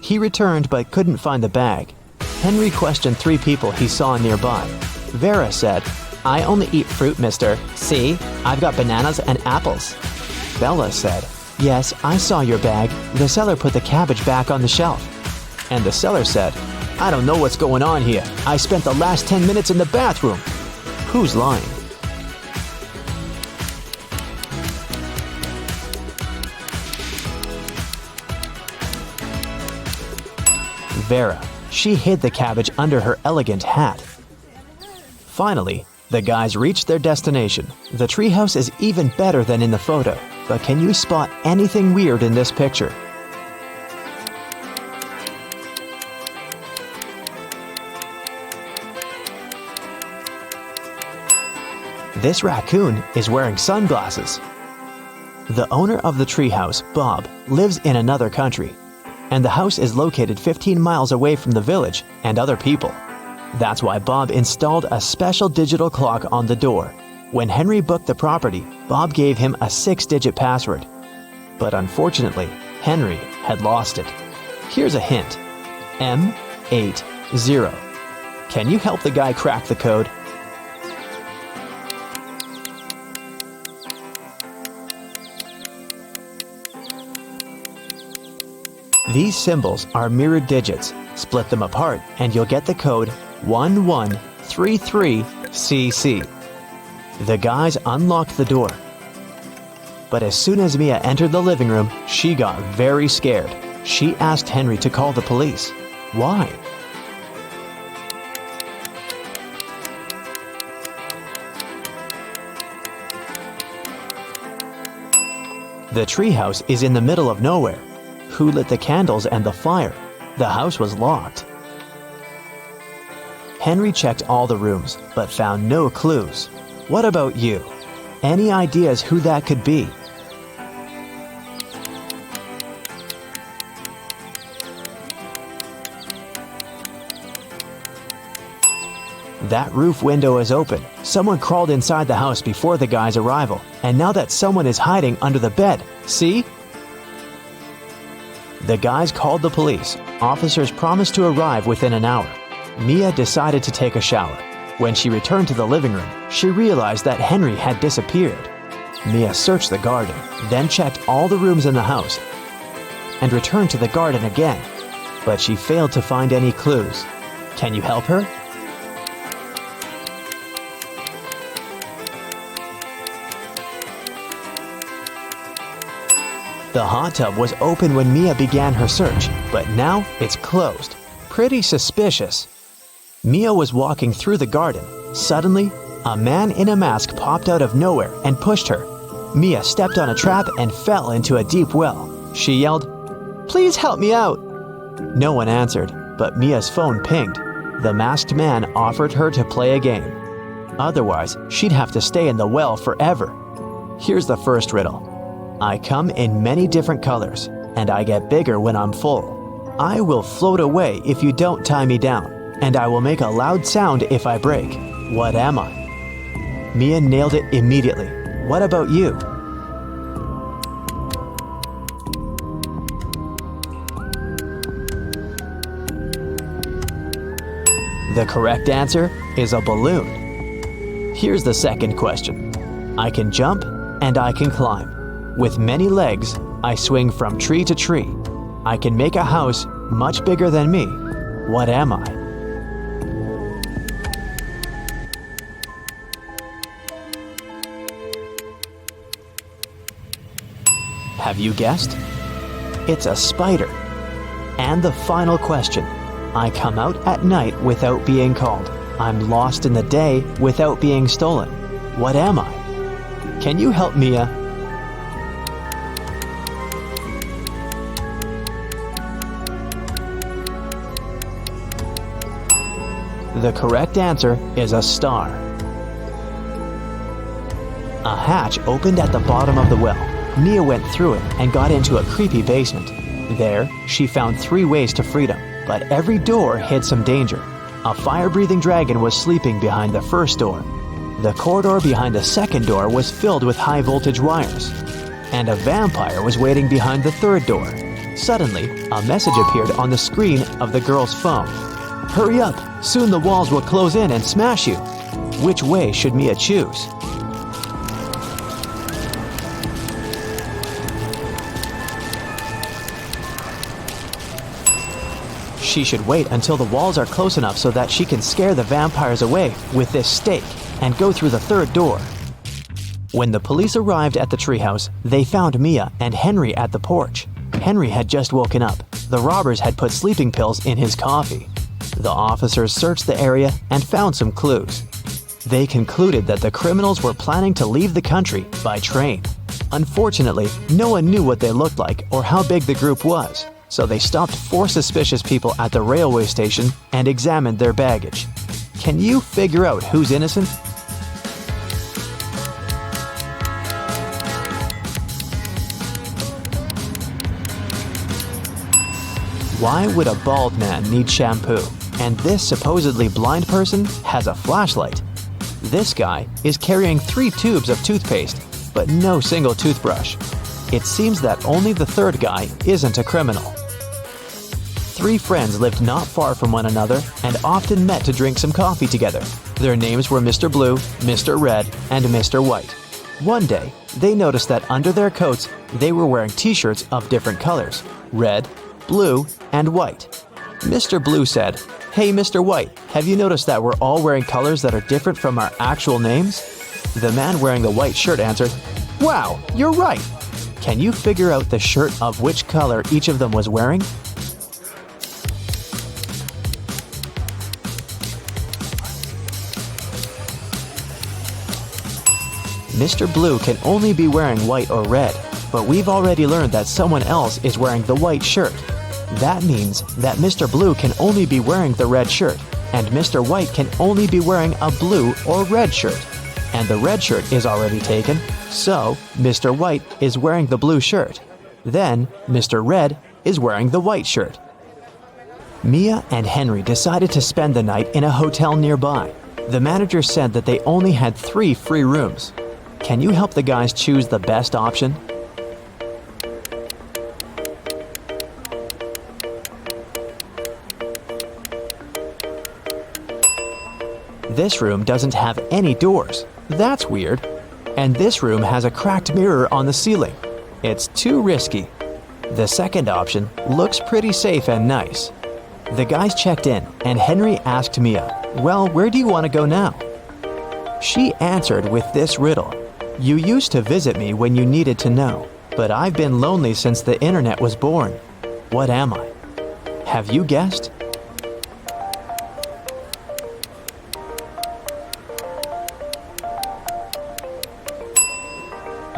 He returned but couldn't find the bag. Henry questioned 3 people he saw nearby. Vera said, "I only eat fruit, mister. See, I've got bananas and apples." Bella said, "Yes, I saw your bag. The seller put the cabbage back on the shelf." And the seller said, "I don't know what's going on here. I spent the last 10 minutes in the bathroom." Who's lying? Vera. She hid the cabbage under her elegant hat. Finally, the guys reached their destination. The treehouse is even better than in the photo, but can you spot anything weird in this picture? This raccoon is wearing sunglasses. The owner of the treehouse, Bob, lives in another country, and the house is located 15 miles away from the village and other people. That's why Bob installed a special digital clock on the door. When Henry booked the property, Bob gave him a 6-digit password. But unfortunately, Henry had lost it. Here's a hint. M80. Can you help the guy crack the code? These symbols are mirrored digits. Split them apart and you'll get the code 1133CC. The guys unlocked the door. But as soon as Mia entered the living room, she got very scared. She asked Henry to call the police. Why? The treehouse is in the middle of nowhere. Who lit the candles and the fire? The house was locked. Henry checked all the rooms, but found no clues. What about you? Any ideas who that could be? That roof window is open. Someone crawled inside the house before the guy's arrival, and now that someone is hiding under the bed. See? The guys called the police. Officers promised to arrive within an hour. Mia decided to take a shower. When she returned to the living room, she realized that Henry had disappeared. Mia searched the garden, then checked all the rooms in the house, and returned to the garden again. But she failed to find any clues. Can you help her? The hot tub was open when Mia began her search, but now it's closed. Pretty suspicious. Mia was walking through the garden. Suddenly, a man in a mask popped out of nowhere and pushed her. Mia stepped on a trap and fell into a deep well. She yelled, "Please help me out!" No one answered, but Mia's phone pinged. The masked man offered her to play a game. Otherwise, she'd have to stay in the well forever. Here's the first riddle. I come in many different colors, and I get bigger when I'm full. I will float away if you don't tie me down, and I will make a loud sound if I break. What am I? Mia nailed it immediately. What about you? The correct answer is a balloon. Here's the second question. I can jump and I can climb. With many legs, I swing from tree to tree. I can make a house much bigger than me. What am I? Have you guessed? It's a spider. And the final question. I come out at night without being called. I'm lost in the day without being stolen. What am I? Can you help Mia? The correct answer is a star. A hatch opened at the bottom of the well. Mia went through it and got into a creepy basement. There, she found 3 ways to freedom, but every door hid some danger. A fire-breathing dragon was sleeping behind the first door. The corridor behind the second door was filled with high-voltage wires. And a vampire was waiting behind the third door. Suddenly, a message appeared on the screen of the girl's phone. Hurry up! Soon the walls will close in and smash you. Which way should Mia choose? She should wait until the walls are close enough so that she can scare the vampires away with this stake and go through the third door. When the police arrived at the treehouse, they found Mia and Henry at the porch. Henry had just woken up. The robbers had put sleeping pills in his coffee. The officers searched the area and found some clues. They concluded that the criminals were planning to leave the country by train. Unfortunately, no one knew what they looked like or how big the group was, so they stopped 4 suspicious people at the railway station and examined their baggage. Can you figure out who's innocent? Why would a bald man need shampoo? And this supposedly blind person has a flashlight. This guy is carrying 3 tubes of toothpaste, but no single toothbrush. It seems that only the third guy isn't a criminal. 3 friends lived not far from one another and often met to drink some coffee together. Their names were Mr. Blue, Mr. Red, and Mr. White. One day, they noticed that under their coats, they were wearing t-shirts of different colors: red, blue, and white. Mr. Blue said, "Hey, Mr. White, have you noticed that we're all wearing colors that are different from our actual names?" The man wearing the white shirt answered, "Wow, you're right." Can you figure out the shirt of which color each of them was wearing? Mr. Blue can only be wearing white or red, but we've already learned that someone else is wearing the white shirt. That means that Mr. Blue can only be wearing the red shirt, and Mr. White can only be wearing a blue or red shirt. And the red shirt is already taken, so Mr. White is wearing the blue shirt. Then Mr. Red is wearing the white shirt. Mia and Henry decided to spend the night in a hotel nearby. The manager said that they only had 3 free rooms. Can you help the guys choose the best option? This room doesn't have any doors. That's weird. And this room has a cracked mirror on the ceiling. It's too risky. The second option looks pretty safe and nice. The guys checked in, and Henry asked Mia, "Well, where do you want to go now?" She answered with this riddle. "You used to visit me when you needed to know, but I've been lonely since the internet was born. What am I?" Have you guessed?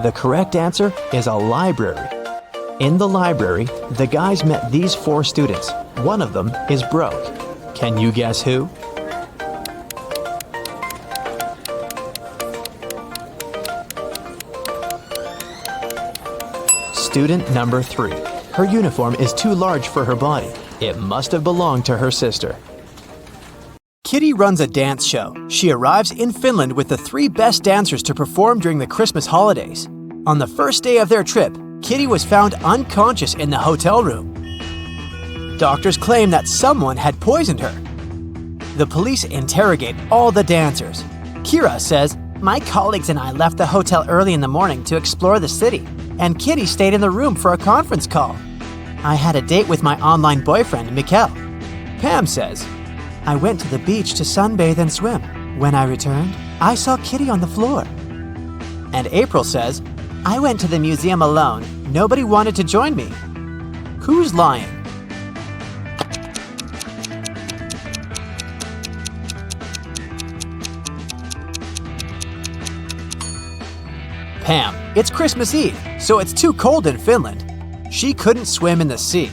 The correct answer is a library. In the library, the guys met these 4 students. One of them is broke. Can you guess who? Student number 3. Her uniform is too large for her body. It must have belonged to her sister. Kitty runs a dance show. She arrives in Finland with the 3 best dancers to perform during the Christmas holidays. On the first day of their trip, Kitty was found unconscious in the hotel room. Doctors claim that someone had poisoned her. The police interrogate all the dancers. Kira says, "My colleagues and I left the hotel early in the morning to explore the city, and Kitty stayed in the room for a conference call. I had a date with my online boyfriend, Mikkel." Pam says, "I went to the beach to sunbathe and swim. When I returned, I saw Kitty on the floor." And April says, "I went to the museum alone. Nobody wanted to join me." Who's lying? Pam. It's Christmas Eve, so it's too cold in Finland. She couldn't swim in the sea.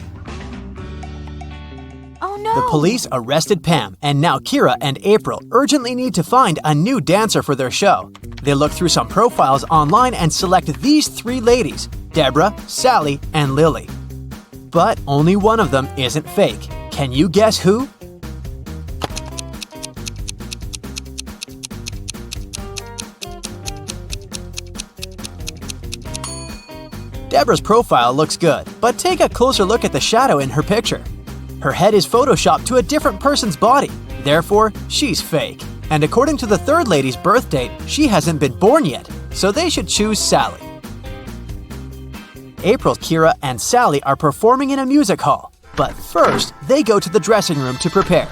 Oh no! The police arrested Pam, and now Kira and April urgently need to find a new dancer for their show. They look through some profiles online and select these 3 ladies, Deborah, Sally, and Lily. But only one of them isn't fake. Can you guess who? Deborah's profile looks good, but take a closer look at the shadow in her picture. Her head is photoshopped to a different person's body, therefore, she's fake. And according to the 3rd lady's birth date, she hasn't been born yet, so they should choose Sally. April, Kira, and Sally are performing in a music hall, but first, they go to the dressing room to prepare.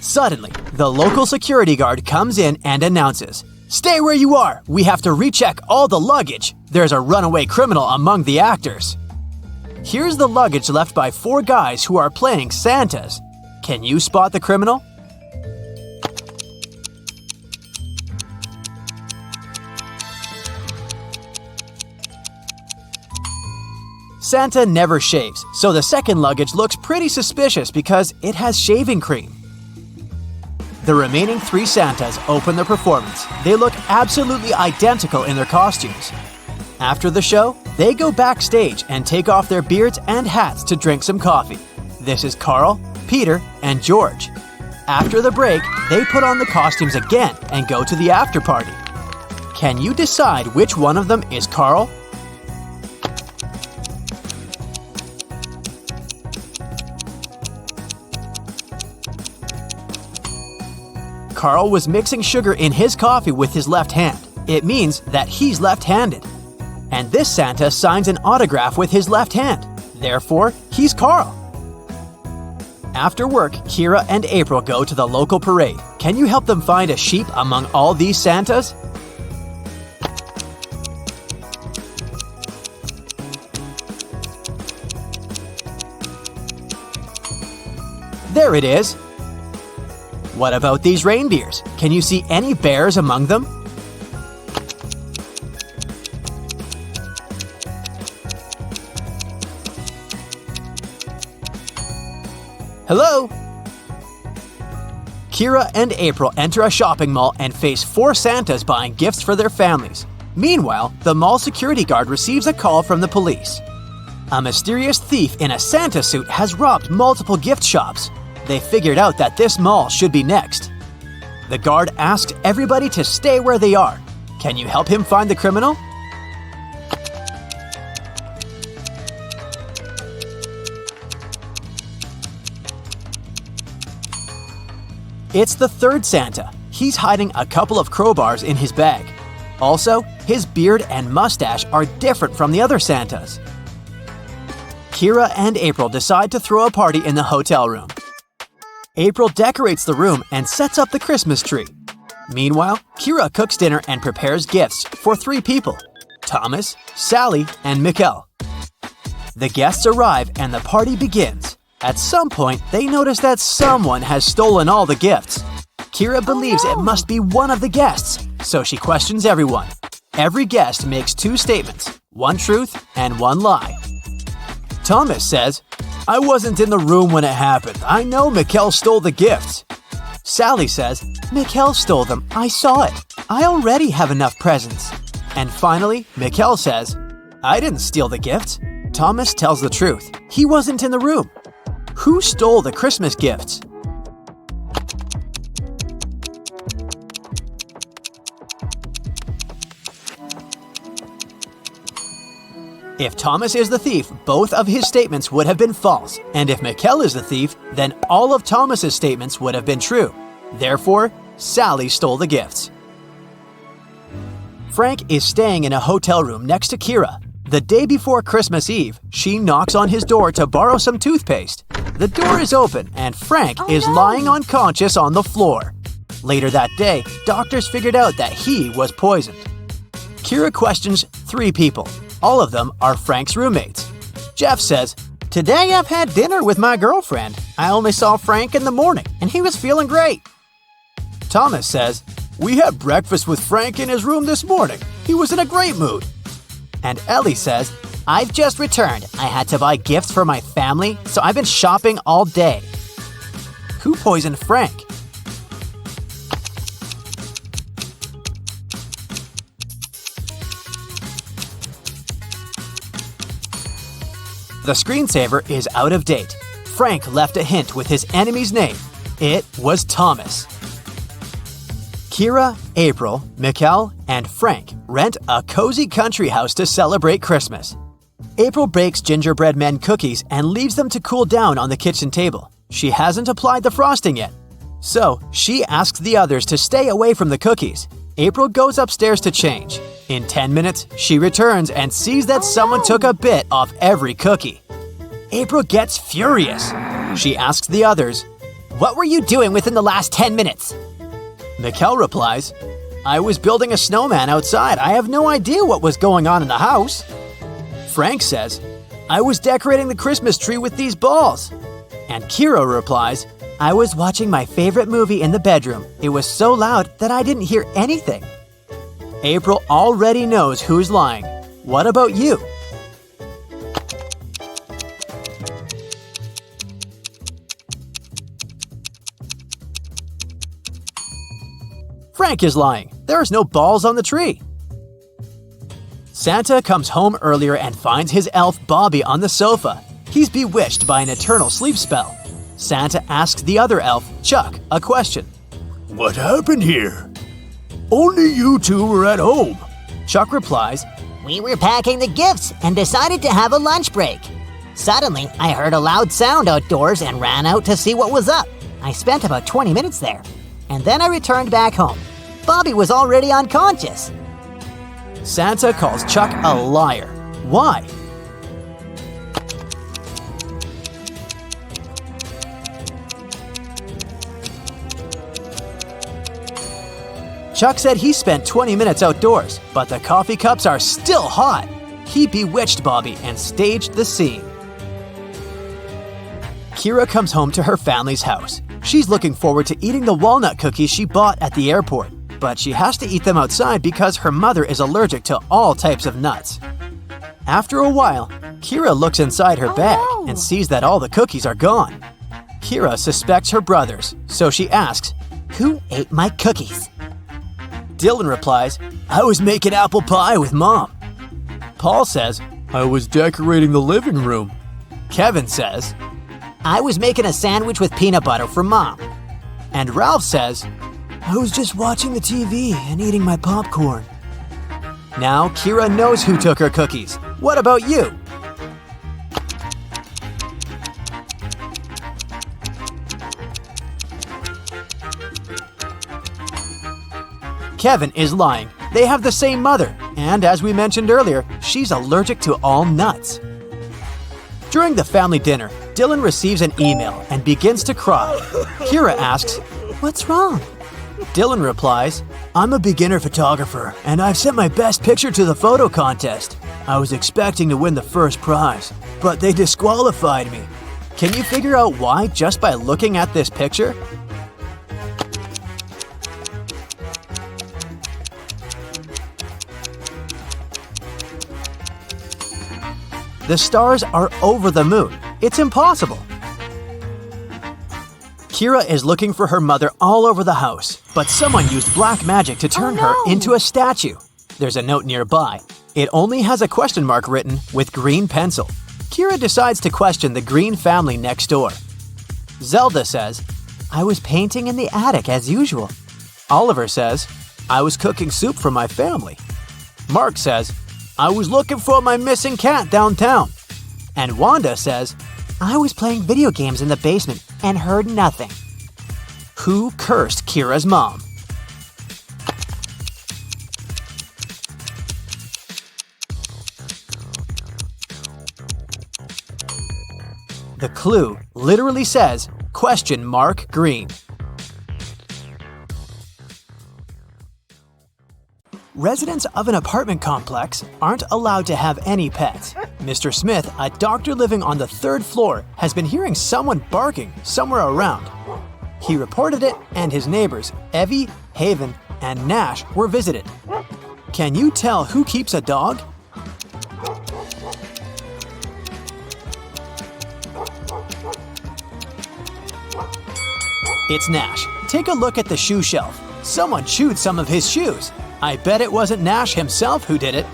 Suddenly, the local security guard comes in and announces, "Stay where you are! We have to recheck all the luggage! There's a runaway criminal among the actors." Here's the luggage left by 4 guys who are playing Santas. Can you spot the criminal? Santa never shaves, so the second luggage looks pretty suspicious because it has shaving cream. The remaining 3 Santas open their performance. They look absolutely identical in their costumes. After the show, they go backstage and take off their beards and hats to drink some coffee. This is Carl, Peter, and George. After the break, they put on the costumes again and go to the after party. Can you decide which one of them is Carl? Carl was mixing sugar in his coffee with his left hand. It means that he's left-handed. And this Santa signs an autograph with his left hand. Therefore, he's Carl. After work, Kira and April go to the local parade. Can you help them find a sheep among all these Santas? There it is. What about these reindeers? Can you see any bears among them? Hello? Kira and April enter a shopping mall and face 4 Santas buying gifts for their families. Meanwhile, the mall security guard receives a call from the police. A mysterious thief in a Santa suit has robbed multiple gift shops. They figured out that this mall should be next. The guard asked everybody to stay where they are. Can you help him find the criminal? It's the 3rd Santa. He's hiding a couple of crowbars in his bag. Also, his beard and mustache are different from the other Santas. Kira and April decide to throw a party in the hotel room. April decorates the room and sets up the Christmas tree. Meanwhile, Kira cooks dinner and prepares gifts for 3 people, Thomas, Sally, and Mikkel. The guests arrive and the party begins. At some point, they notice that someone has stolen all the gifts. Kira believes it must be one of the guests, so she questions everyone. Every guest makes 2 statements, 1 truth and 1 lie. Thomas says, "I wasn't in the room when it happened. I know Mikkel stole the gifts." Sally says, "Mikkel stole them. I saw it. I already have enough presents." And finally, Mikkel says, "I didn't steal the gifts." Thomas tells the truth. He wasn't in the room. Who stole the Christmas gifts? If Thomas is the thief, both of his statements would have been false, and if Mikkel is the thief, then all of Thomas's statements would have been true. Therefore, Sally stole the gifts. Frank is staying in a hotel room next to Kira. The day before Christmas Eve, she knocks on his door to borrow some toothpaste. The door is open, and Frank is lying unconscious on the floor. Later that day, doctors figured out that he was poisoned. Kira questions 3 people. All of them are Frank's roommates. Jeff says, Today I've had dinner with my girlfriend. I only saw Frank in the morning, and he was feeling great. Thomas says, we had breakfast with Frank in his room this morning. He was in a great mood. And Ellie says, I've just returned. I had to buy gifts for my family, so I've been shopping all day. Who poisoned Frank? The screensaver is out of date. Frank left a hint with his enemy's name. It was Thomas. Kira, April, Mikkel, and Frank rent a cozy country house to celebrate Christmas. April bakes gingerbread men cookies and leaves them to cool down on the kitchen table. She hasn't applied the frosting yet. So, she asks the others to stay away from the cookies. April goes upstairs to change. In 10 minutes, she returns and sees that someone took a bit off every cookie. April gets furious. She asks the others, what were you doing within the last 10 minutes? Mikkel replies, I was building a snowman outside. I have no idea what was going on in the house. Frank says, I was decorating the Christmas tree with these balls. And Kira replies, I was watching my favorite movie in the bedroom. It was so loud that I didn't hear anything. April already knows who's lying. What about you? Frank is lying. There is no balls on the tree. Santa comes home earlier and finds his elf Bobby on the sofa. He's bewitched by an eternal sleep spell. Santa asks the other elf, Chuck, a question. What happened here? Only you two were at home. Chuck replies, We were packing the gifts and decided to have a lunch break. Suddenly, I heard a loud sound outdoors and ran out to see what was up. I spent about 20 minutes there, and then I returned back home. Bobby was already unconscious. Santa calls Chuck a liar. Why? Chuck said he spent 20 minutes outdoors, but the coffee cups are still hot. He bewitched Bobby and staged the scene. Kira comes home to her family's house. She's looking forward to eating the walnut cookies she bought at the airport, but she has to eat them outside because her mother is allergic to all types of nuts. After a while, Kira looks inside her bag and sees that all the cookies are gone. Kira suspects her brothers, so she asks, Who ate my cookies? Dylan replies, I was making apple pie with Mom. Paul says, I was decorating the living room. Kevin says, I was making a sandwich with peanut butter for Mom. And Ralph says, I was just watching the TV and eating my popcorn. Now Kira knows who took her cookies. What about you? Kevin is lying. They have the same mother, and as we mentioned earlier, she's allergic to all nuts. During the family dinner, Dylan receives an email and begins to cry. Kira asks, What's wrong? Dylan replies, I'm a beginner photographer, and I've sent my best picture to the photo contest. I was expecting to win the first prize, but they disqualified me. Can you figure out why just by looking at this picture? The stars are over the moon. It's impossible. Kira is looking for her mother all over the house, but someone used black magic to turn her into a statue. There's a note nearby. It only has a question mark written with green pencil. Kira decides to question the Green family next door. Zelda says, I was painting in the attic as usual. Oliver says, I was cooking soup for my family. Mark says, I was looking for my missing cat downtown. And Wanda says, I was playing video games in the basement and heard nothing. Who cursed Kira's mom? The clue literally says, question mark green. Residents of an apartment complex aren't allowed to have any pets. Mr. Smith, a doctor living on the 3rd floor, has been hearing someone barking somewhere around. He reported it, and his neighbors, Evie, Haven, and Nash, were visited. Can you tell who keeps a dog? It's Nash. Take a look at the shoe shelf. Someone chewed some of his shoes. I bet it wasn't Nash himself who did it.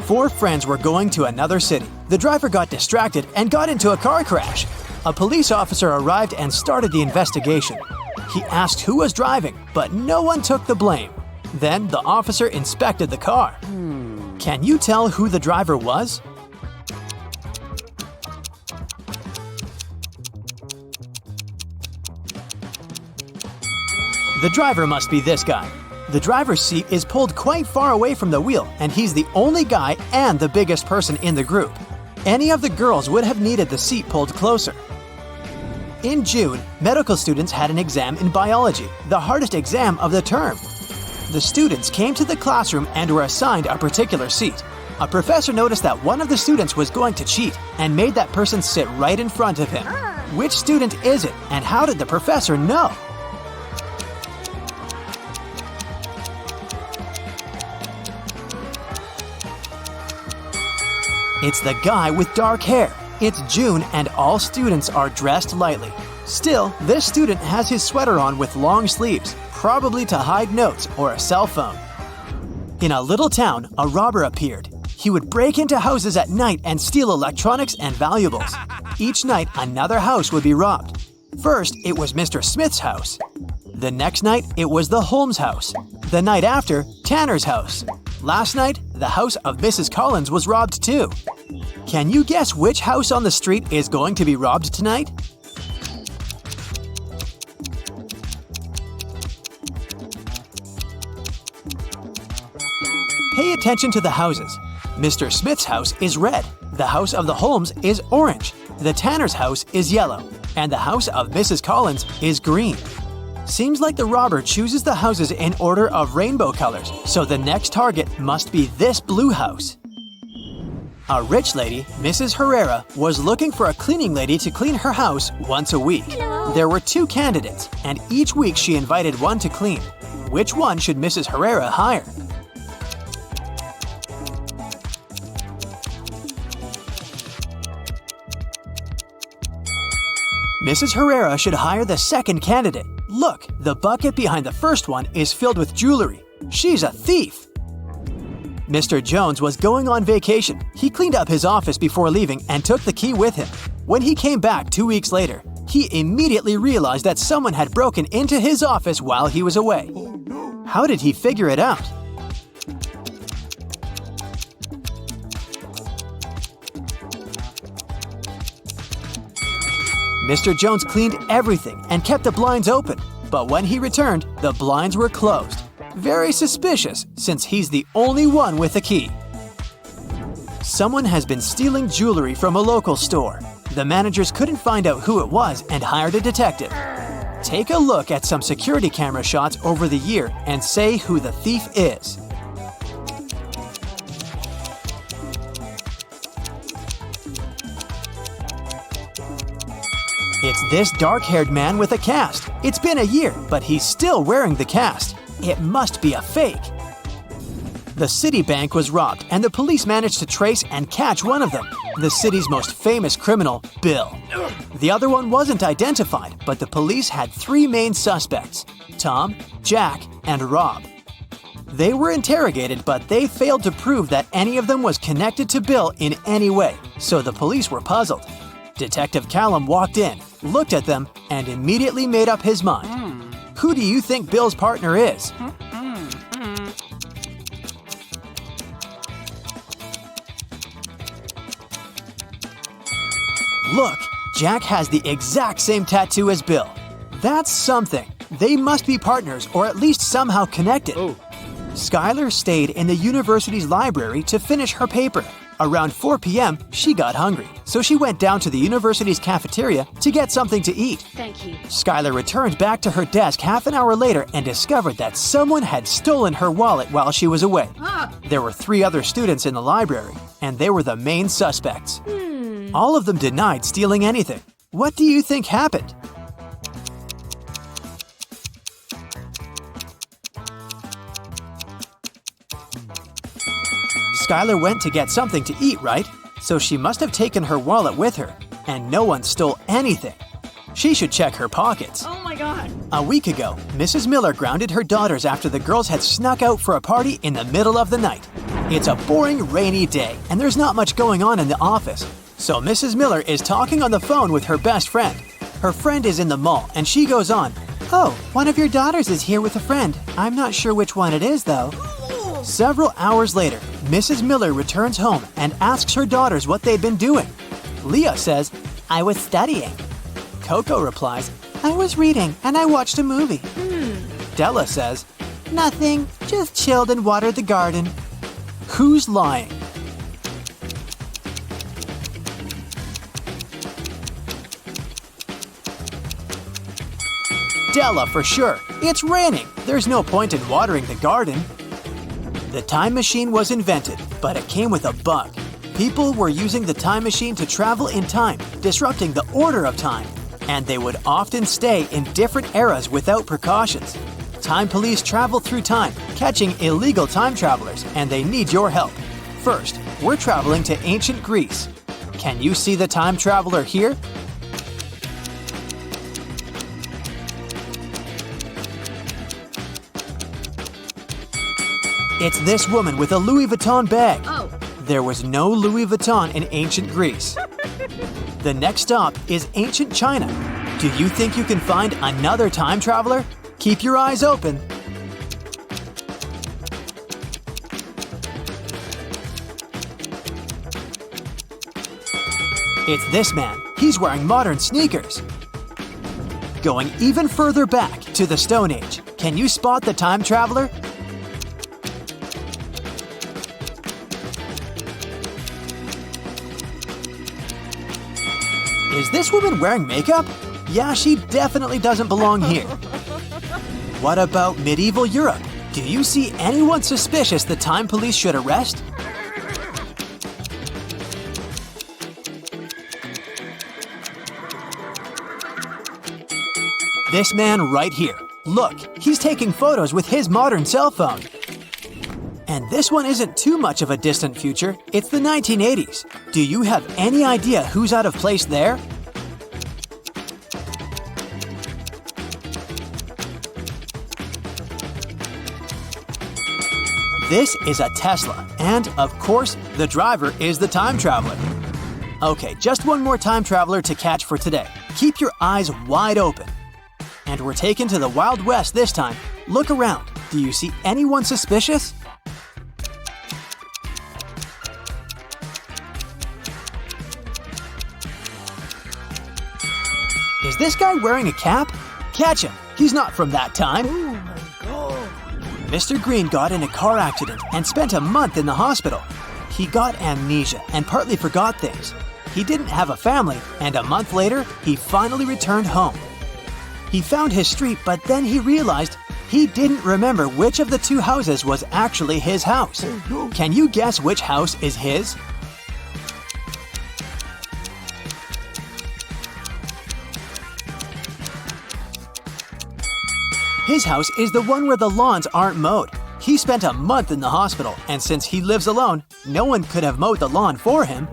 4 friends were going to another city. The driver got distracted and got into a car crash. A police officer arrived and started the investigation. He asked who was driving, but no one took the blame. Then the officer inspected the car. Can you tell who the driver was? The driver must be this guy. The driver's seat is pulled quite far away from the wheel, and he's the only guy and the biggest person in the group. Any of the girls would have needed the seat pulled closer. In June, medical students had an exam in biology, the hardest exam of the term. The students came to the classroom and were assigned a particular seat. A professor noticed that one of the students was going to cheat and made that person sit right in front of him. Which student is it, and how did the professor know? It's the guy with dark hair. It's June and all students are dressed lightly. Still, this student has his sweater on with long sleeves, probably to hide notes or a cell phone. In a little town, a robber appeared. He would break into houses at night and steal electronics and valuables. Each night, another house would be robbed. First, it was Mr. Smith's house. The next night, it was the Holmes house. The night after, Tanner's house. Last night, the house of Mrs. Collins was robbed too. Can you guess which house on the street is going to be robbed tonight? Pay attention to the houses. Mr. Smith's house is red. The house of the Holmes is orange. The Tanner's house is yellow. And the house of Mrs. Collins is green. Seems like the robber chooses the houses in order of rainbow colors, so the next target must be this blue house. A rich lady, Mrs. Herrera, was looking for a cleaning lady to clean her house once a week. There were 2 candidates, and each week she invited one to clean. Which one should Mrs. Herrera hire? Mrs. Herrera should hire the second candidate. Look, the bucket behind the first one is filled with jewelry. She's a thief. Mr. Jones was going on vacation. He cleaned up his office before leaving and took the key with him. When he came back 2 weeks later, he immediately realized that someone had broken into his office while he was away. How did he figure it out? Mr. Jones cleaned everything and kept the blinds open, but when he returned, the blinds were closed. Very suspicious, since he's the only one with the key. Someone has been stealing jewelry from a local store. The managers couldn't find out who it was and hired a detective. Take a look at some security camera shots over the year and say who the thief is. It's this dark-haired man with a cast. It's been a year, but he's still wearing the cast. It must be a fake. The Citibank was robbed, and the police managed to trace and catch one of them, the city's most famous criminal, Bill. The other one wasn't identified, but the police had 3 main suspects: Tom, Jack, and Rob. They were interrogated, but they failed to prove that any of them was connected to Bill in any way, so the police were puzzled. Detective Callum walked in, looked at them, and immediately made up his mind. Who do you think Bill's partner is? Look, Jack has the exact same tattoo as Bill. That's something. They must be partners or at least somehow connected. Skylar stayed in the university's library to finish her paper. Around 4 p.m., she got hungry, so she went down to the university's cafeteria to get something to eat. Thank you. Skylar returned back to her desk half an hour later and discovered that someone had stolen her wallet while she was away. There were 3 other students in the library, and they were the main suspects. All of them denied stealing anything. What do you think happened? Skylar went to get something to eat, right? So she must have taken her wallet with her, and no one stole anything. She should check her pockets. Oh my god. A week ago, Mrs. Miller grounded her daughters after the girls had snuck out for a party in the middle of the night. It's a boring, rainy day, and there's not much going on in the office. So Mrs. Miller is talking on the phone with her best friend. Her friend is in the mall, and she goes on, "Oh, one of your daughters is here with a friend. I'm not sure which one it is, though." Several hours later, Mrs. Miller returns home and asks her daughters what they've been doing. Leah says, "I was studying." Coco replies, "I was reading and I watched a movie." Della says, "Nothing, just chilled and watered the garden." Who's lying? Della for sure. It's raining. There's no point in watering the garden. The time machine was invented, but it came with a bug. People were using the time machine to travel in time, disrupting the order of time, and they would often stay in different eras without precautions. Time police travel through time, catching illegal time travelers, and they need your help. First, we're traveling to ancient Greece. Can you see the time traveler here? It's this woman with a Louis Vuitton bag. Oh. There was no Louis Vuitton in ancient Greece. The next stop is ancient China. Do you think you can find another time traveler? Keep your eyes open. It's this man. He's wearing modern sneakers. Going even further back to the Stone Age. Can you spot the time traveler? Is this woman wearing makeup? Yeah, she definitely doesn't belong here. What about medieval Europe? Do you see anyone suspicious the time police should arrest? This man right here. Look, he's taking photos with his modern cell phone. And this one isn't too much of a distant future. It's the 1980s. Do you have any idea who's out of place there? This is a Tesla, and of course, the driver is the time traveler. Okay, just one more time traveler to catch for today. Keep your eyes wide open. And we're taken to the Wild West this time. Look around. Do you see anyone suspicious? Is this guy wearing a cap? Catch him. He's not from that time. Oh my god. Mr. Green got in a car accident and spent a month in the hospital. He got amnesia and partly forgot things. He didn't have a family, and a month later, he finally returned home. He found his street, but then he realized he didn't remember which of the 2 houses was actually his house. Can you guess which house is his? His house is the one where the lawns aren't mowed. He spent a month in the hospital, and since he lives alone, no one could have mowed the lawn for him.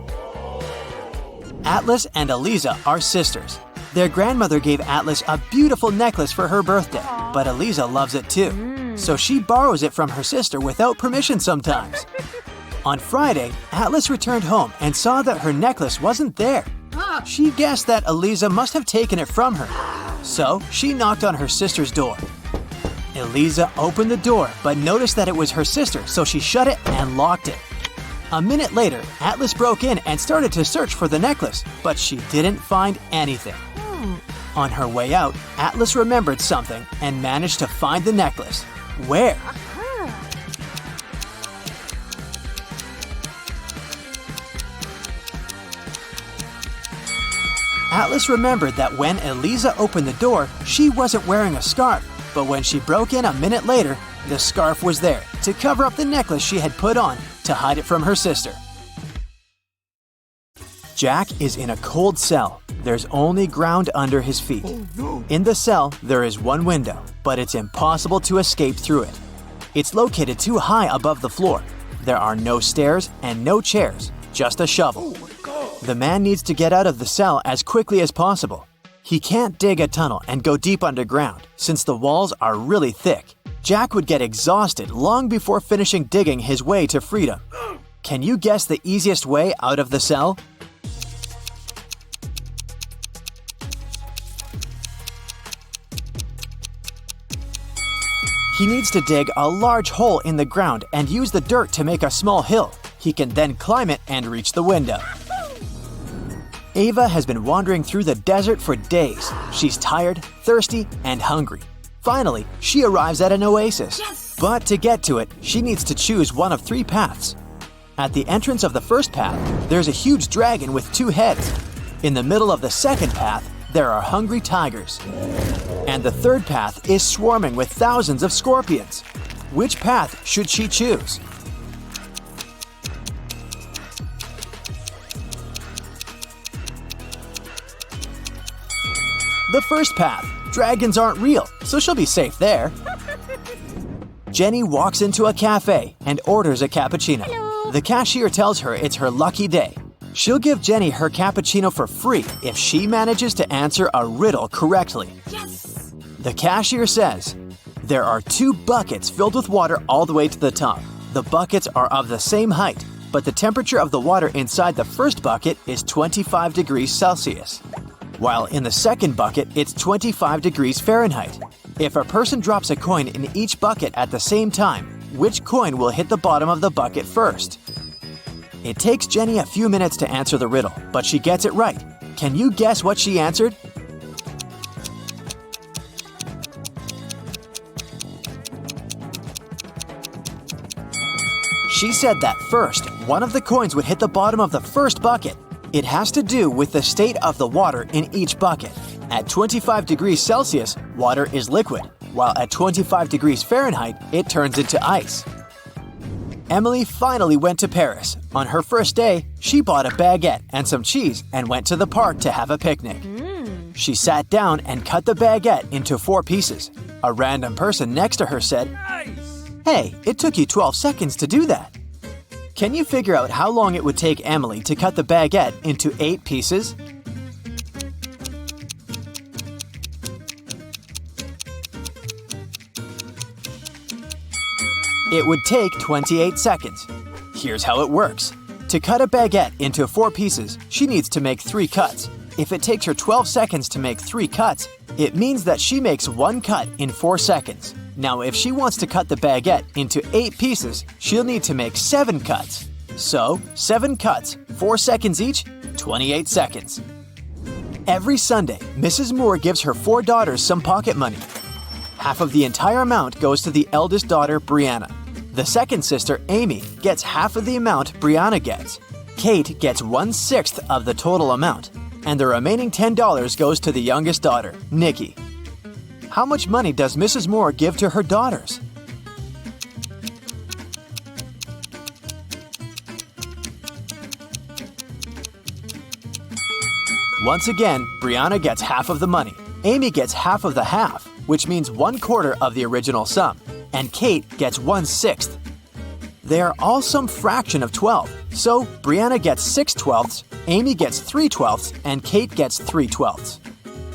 Atlas and Eliza are sisters. Their grandmother gave Atlas a beautiful necklace for her birthday, but Eliza loves it too. So she borrows it from her sister without permission sometimes. On Friday, Atlas returned home and saw that her necklace wasn't there. She guessed that Eliza must have taken it from her. So she knocked on her sister's door. Eliza opened the door, but noticed that it was her sister, so she shut it and locked it. A minute later, Atlas broke in and started to search for the necklace, but she didn't find anything. On her way out, Atlas remembered something and managed to find the necklace. Where? Atlas remembered that when Eliza opened the door, she wasn't wearing a scarf, but when she broke in a minute later, the scarf was there to cover up the necklace she had put on to hide it from her sister. Jack is in a cold cell. There's only ground under his feet. In the cell, there is one window, but it's impossible to escape through it. It's located too high above the floor. There are no stairs and no chairs, just a shovel. The man needs to get out of the cell as quickly as possible. He can't dig a tunnel and go deep underground, since the walls are really thick. Jack would get exhausted long before finishing digging his way to freedom. Can you guess the easiest way out of the cell? He needs to dig a large hole in the ground and use the dirt to make a small hill. He can then climb it and reach the window. Ava has been wandering through the desert for days. She's tired, thirsty, and hungry. Finally, she arrives at an oasis. Yes! But to get to it, she needs to choose one of 3 paths. At the entrance of the first path, there's a huge dragon with 2 heads. In the middle of the second path, there are hungry tigers. And the third path is swarming with thousands of scorpions. Which path should she choose? The first path. Dragons aren't real, so she'll be safe there. Jenny walks into a cafe and orders a cappuccino. Hello. The cashier tells her it's her lucky day. She'll give Jenny her cappuccino for free if she manages to answer a riddle correctly. Yes! The cashier says, there are 2 buckets filled with water all the way to the top. The buckets are of the same height, but the temperature of the water inside the first bucket is 25 degrees Celsius, while in the second bucket it's 25 degrees Fahrenheit. If a person drops a coin in each bucket at the same time, which coin will hit the bottom of the bucket first? It takes Jenny a few minutes to answer the riddle, but she gets it right. Can you guess what she answered? She said that first, one of the coins would hit the bottom of the first bucket. It has to do with the state of the water in each bucket. At 25 degrees Celsius, water is liquid, while at 25 degrees Fahrenheit, it turns into ice. Emily finally went to Paris. On her first day, she bought a baguette and some cheese and went to the park to have a picnic. She sat down and cut the baguette into 4 pieces. A random person next to her said, "Nice! Hey, it took you 12 seconds to do that." Can you figure out how long it would take Emily to cut the baguette into 8 pieces? It would take 28 seconds. Here's how it works. To cut a baguette into 4 pieces, she needs to make 3 cuts. If it takes her 12 seconds to make 3 cuts, it means that she makes 1 cut in 4 seconds. Now, if she wants to cut the baguette into 8 pieces, she'll need to make 7 cuts. So, 7 cuts, 4 seconds each, 28 seconds. Every Sunday, Mrs. Moore gives her 4 daughters some pocket money. Half of the entire amount goes to the eldest daughter, Brianna. The second sister, Amy, gets half of the amount Brianna gets. Kate gets 1/6 of the total amount, and the remaining $10 goes to the youngest daughter, Nikki. How much money does Mrs. Moore give to her daughters? Once again, Brianna gets half of the money. Amy gets half of the half, which means 1/4 of the original sum, and Kate gets 1/6. They are all some fraction of 12, so Brianna gets 6/12, Amy gets 3/12, and Kate gets 3/12.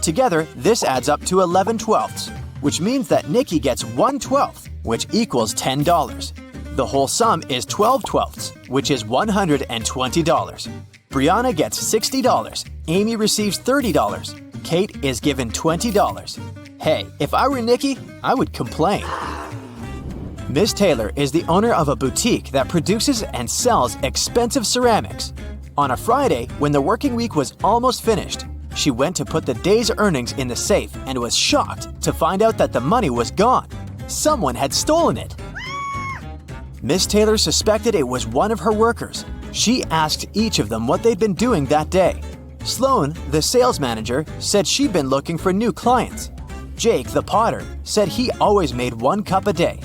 Together, this adds up to 11/12, which means that Nikki gets 1/12, which equals $10. The whole sum is 12/12, which is $120. Brianna gets $60, Amy receives $30, Kate is given $20. Hey, if I were Nikki, I would complain. Miss Taylor is the owner of a boutique that produces and sells expensive ceramics. On a Friday, when the working week was almost finished, she went to put the day's earnings in the safe and was shocked to find out that the money was gone. Someone had stolen it. Miss Taylor suspected it was one of her workers. She asked each of them what they'd been doing that day. Sloane, the sales manager, said she'd been looking for new clients. Jake, the potter, said he always made 1 cup a day,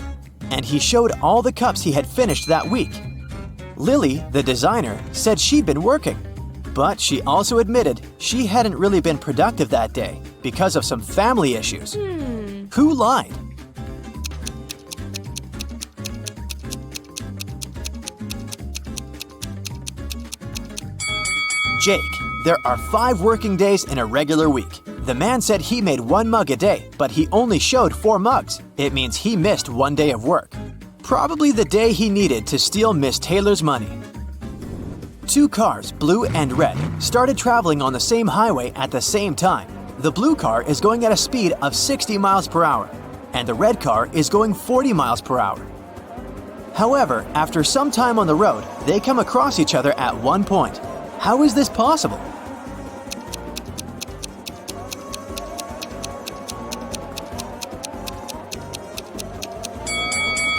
and he showed all the cups he had finished that week. Lily, the designer, said she'd been working, but she also admitted she hadn't really been productive that day because of some family issues. Who lied? Jake. There are 5 working days in a regular week. The man said he made 1 mug a day, but he only showed 4 mugs. It means he missed 1 day of work. Probably the day he needed to steal Miss Taylor's money. 2 cars, blue and red, started traveling on the same highway at the same time. The blue car is going at a speed of 60 miles per hour, and the red car is going 40 miles per hour. However, after some time on the road, they come across each other at one point. How is this possible?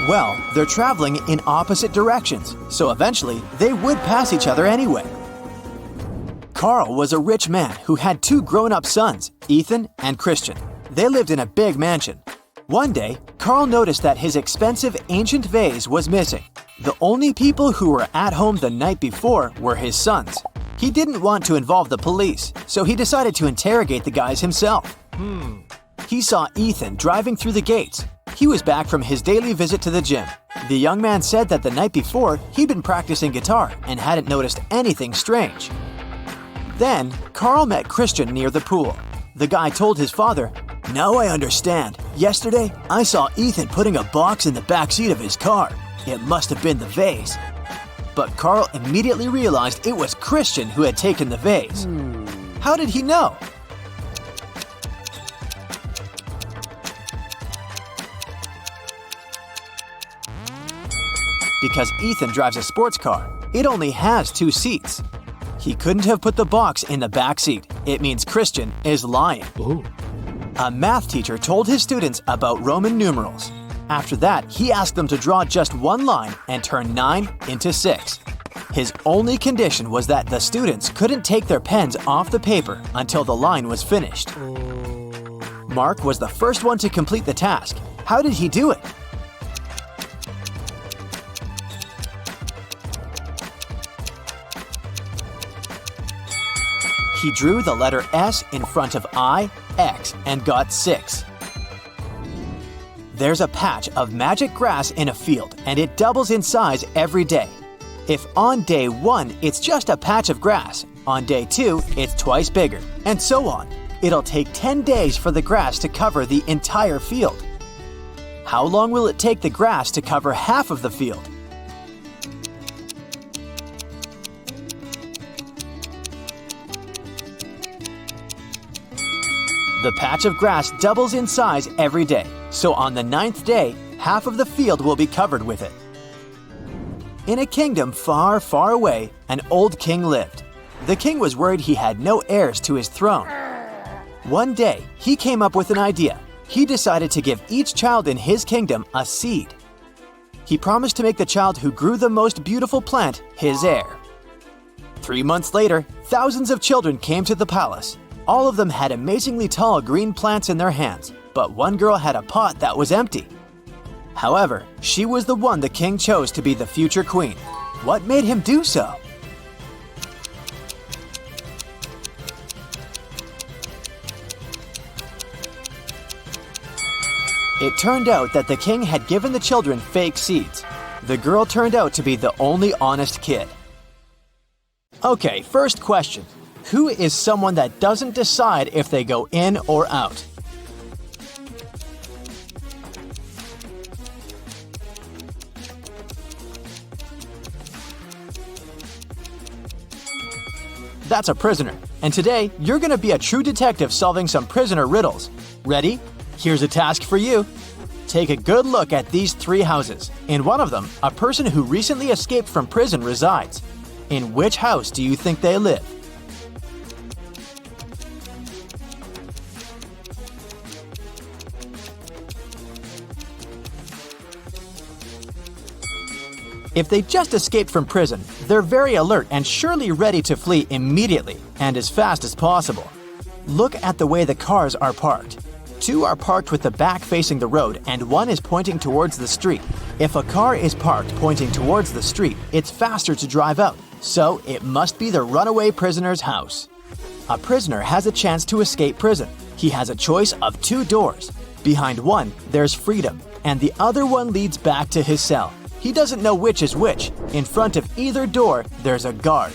Well, they're traveling in opposite directions, so eventually they would pass each other anyway. Carl was a rich man who had 2 grown-up sons, Ethan and Christian. They lived in a big mansion. One day, Carl noticed that his expensive ancient vase was missing. The only people who were at home the night before were his sons. He didn't want to involve the police, so he decided to interrogate the guys himself. He saw Ethan driving through the gates. He was back from his daily visit to the gym. The young man said that the night before, he'd been practicing guitar and hadn't noticed anything strange. Then, Carl met Christian near the pool. The guy told his father, "Now I understand. Yesterday, I saw Ethan putting a box in the backseat of his car. It must have been the vase." But Carl immediately realized it was Christian who had taken the vase. How did he know? Because Ethan drives a sports car. It only has 2 seats. He couldn't have put the box in the back seat. It means Christian is lying. A math teacher told his students about Roman numerals. After that, he asked them to draw just 1 line and turn 9 into 6. His only condition was that the students couldn't take their pens off the paper until the line was finished. Mark was the first one to complete the task. How did he do it? He drew the letter S in front of I, X, and got 6. There's a patch of magic grass in a field, and it doubles in size every day. If on day 1 it's just a patch of grass, on day 2 it's twice bigger, and so on. It'll take 10 days for the grass to cover the entire field. How long will it take the grass to cover half of the field? The patch of grass doubles in size every day, so on the 9th day, half of the field will be covered with it. In a kingdom far, far away, an old king lived. The king was worried he had no heirs to his throne. One day, he came up with an idea. He decided to give each child in his kingdom a seed. He promised to make the child who grew the most beautiful plant his heir. 3 months later, thousands of children came to the palace. All of them had amazingly tall green plants in their hands, but one girl had a pot that was empty. However, she was the one the king chose to be the future queen. What made him do so? It turned out that the king had given the children fake seeds. The girl turned out to be the only honest kid. Okay, first question. Who is someone that doesn't decide if they go in or out? That's a prisoner. And today, you're going to be a true detective solving some prisoner riddles. Ready? Here's a task for you. Take a good look at these 3 houses. In one of them, a person who recently escaped from prison resides. In which house do you think they live? If they just escaped from prison, they're very alert and surely ready to flee immediately and as fast as possible. Look at the way the cars are parked. 2 are parked with the back facing the road and 1 is pointing towards the street. If a car is parked pointing towards the street, it's faster to drive out, so it must be the runaway prisoner's house. A prisoner has a chance to escape prison. He has a choice of 2 doors. Behind one, there's freedom, and the other one leads back to his cell. He doesn't know which is which. In front of either door, there's a guard.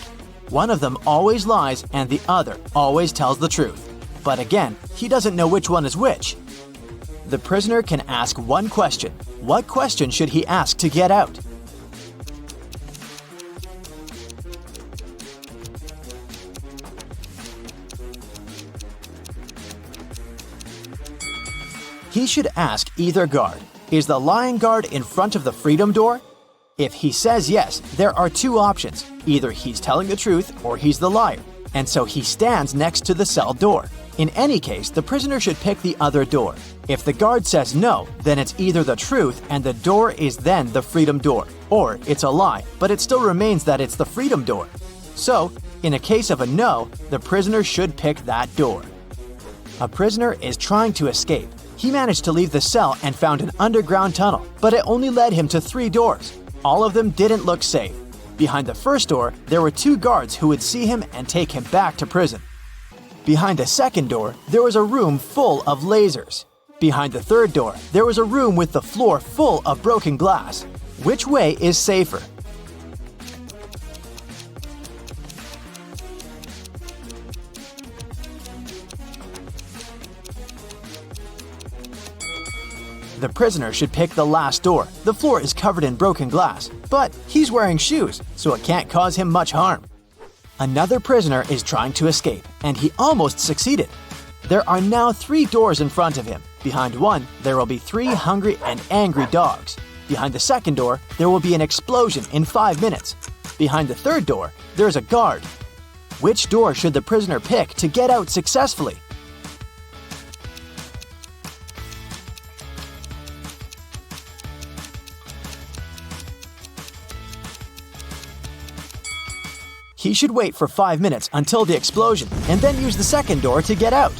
One of them always lies and the other always tells the truth. But again, he doesn't know which one is which. The prisoner can ask one question. What question should he ask to get out? He should ask either guard, is the lying guard in front of the freedom door? If he says yes, there are 2 options. Either he's telling the truth or he's the liar, and so he stands next to the cell door. In any case, the prisoner should pick the other door. If the guard says no, then it's either the truth and the door is then the freedom door, or it's a lie, but it still remains that it's the freedom door. So, in a case of a no, the prisoner should pick that door. A prisoner is trying to escape. He managed to leave the cell and found an underground tunnel, but it only led him to 3 doors. All of them didn't look safe. Behind the first door, there were 2 guards who would see him and take him back to prison. Behind the second door, there was a room full of lasers. Behind the third door, there was a room with the floor full of broken glass. Which way is safer? The prisoner should pick the last door. The floor is covered in broken glass, but he's wearing shoes, so it can't cause him much harm. Another prisoner is trying to escape, and he almost succeeded. There are now 3 doors in front of him. Behind one, there will be 3 hungry and angry dogs. Behind the second door, there will be an explosion in 5 minutes. Behind the third door, there's a guard. Which door should the prisoner pick to get out successfully? He should wait for 5 minutes until the explosion and then use the second door to get out.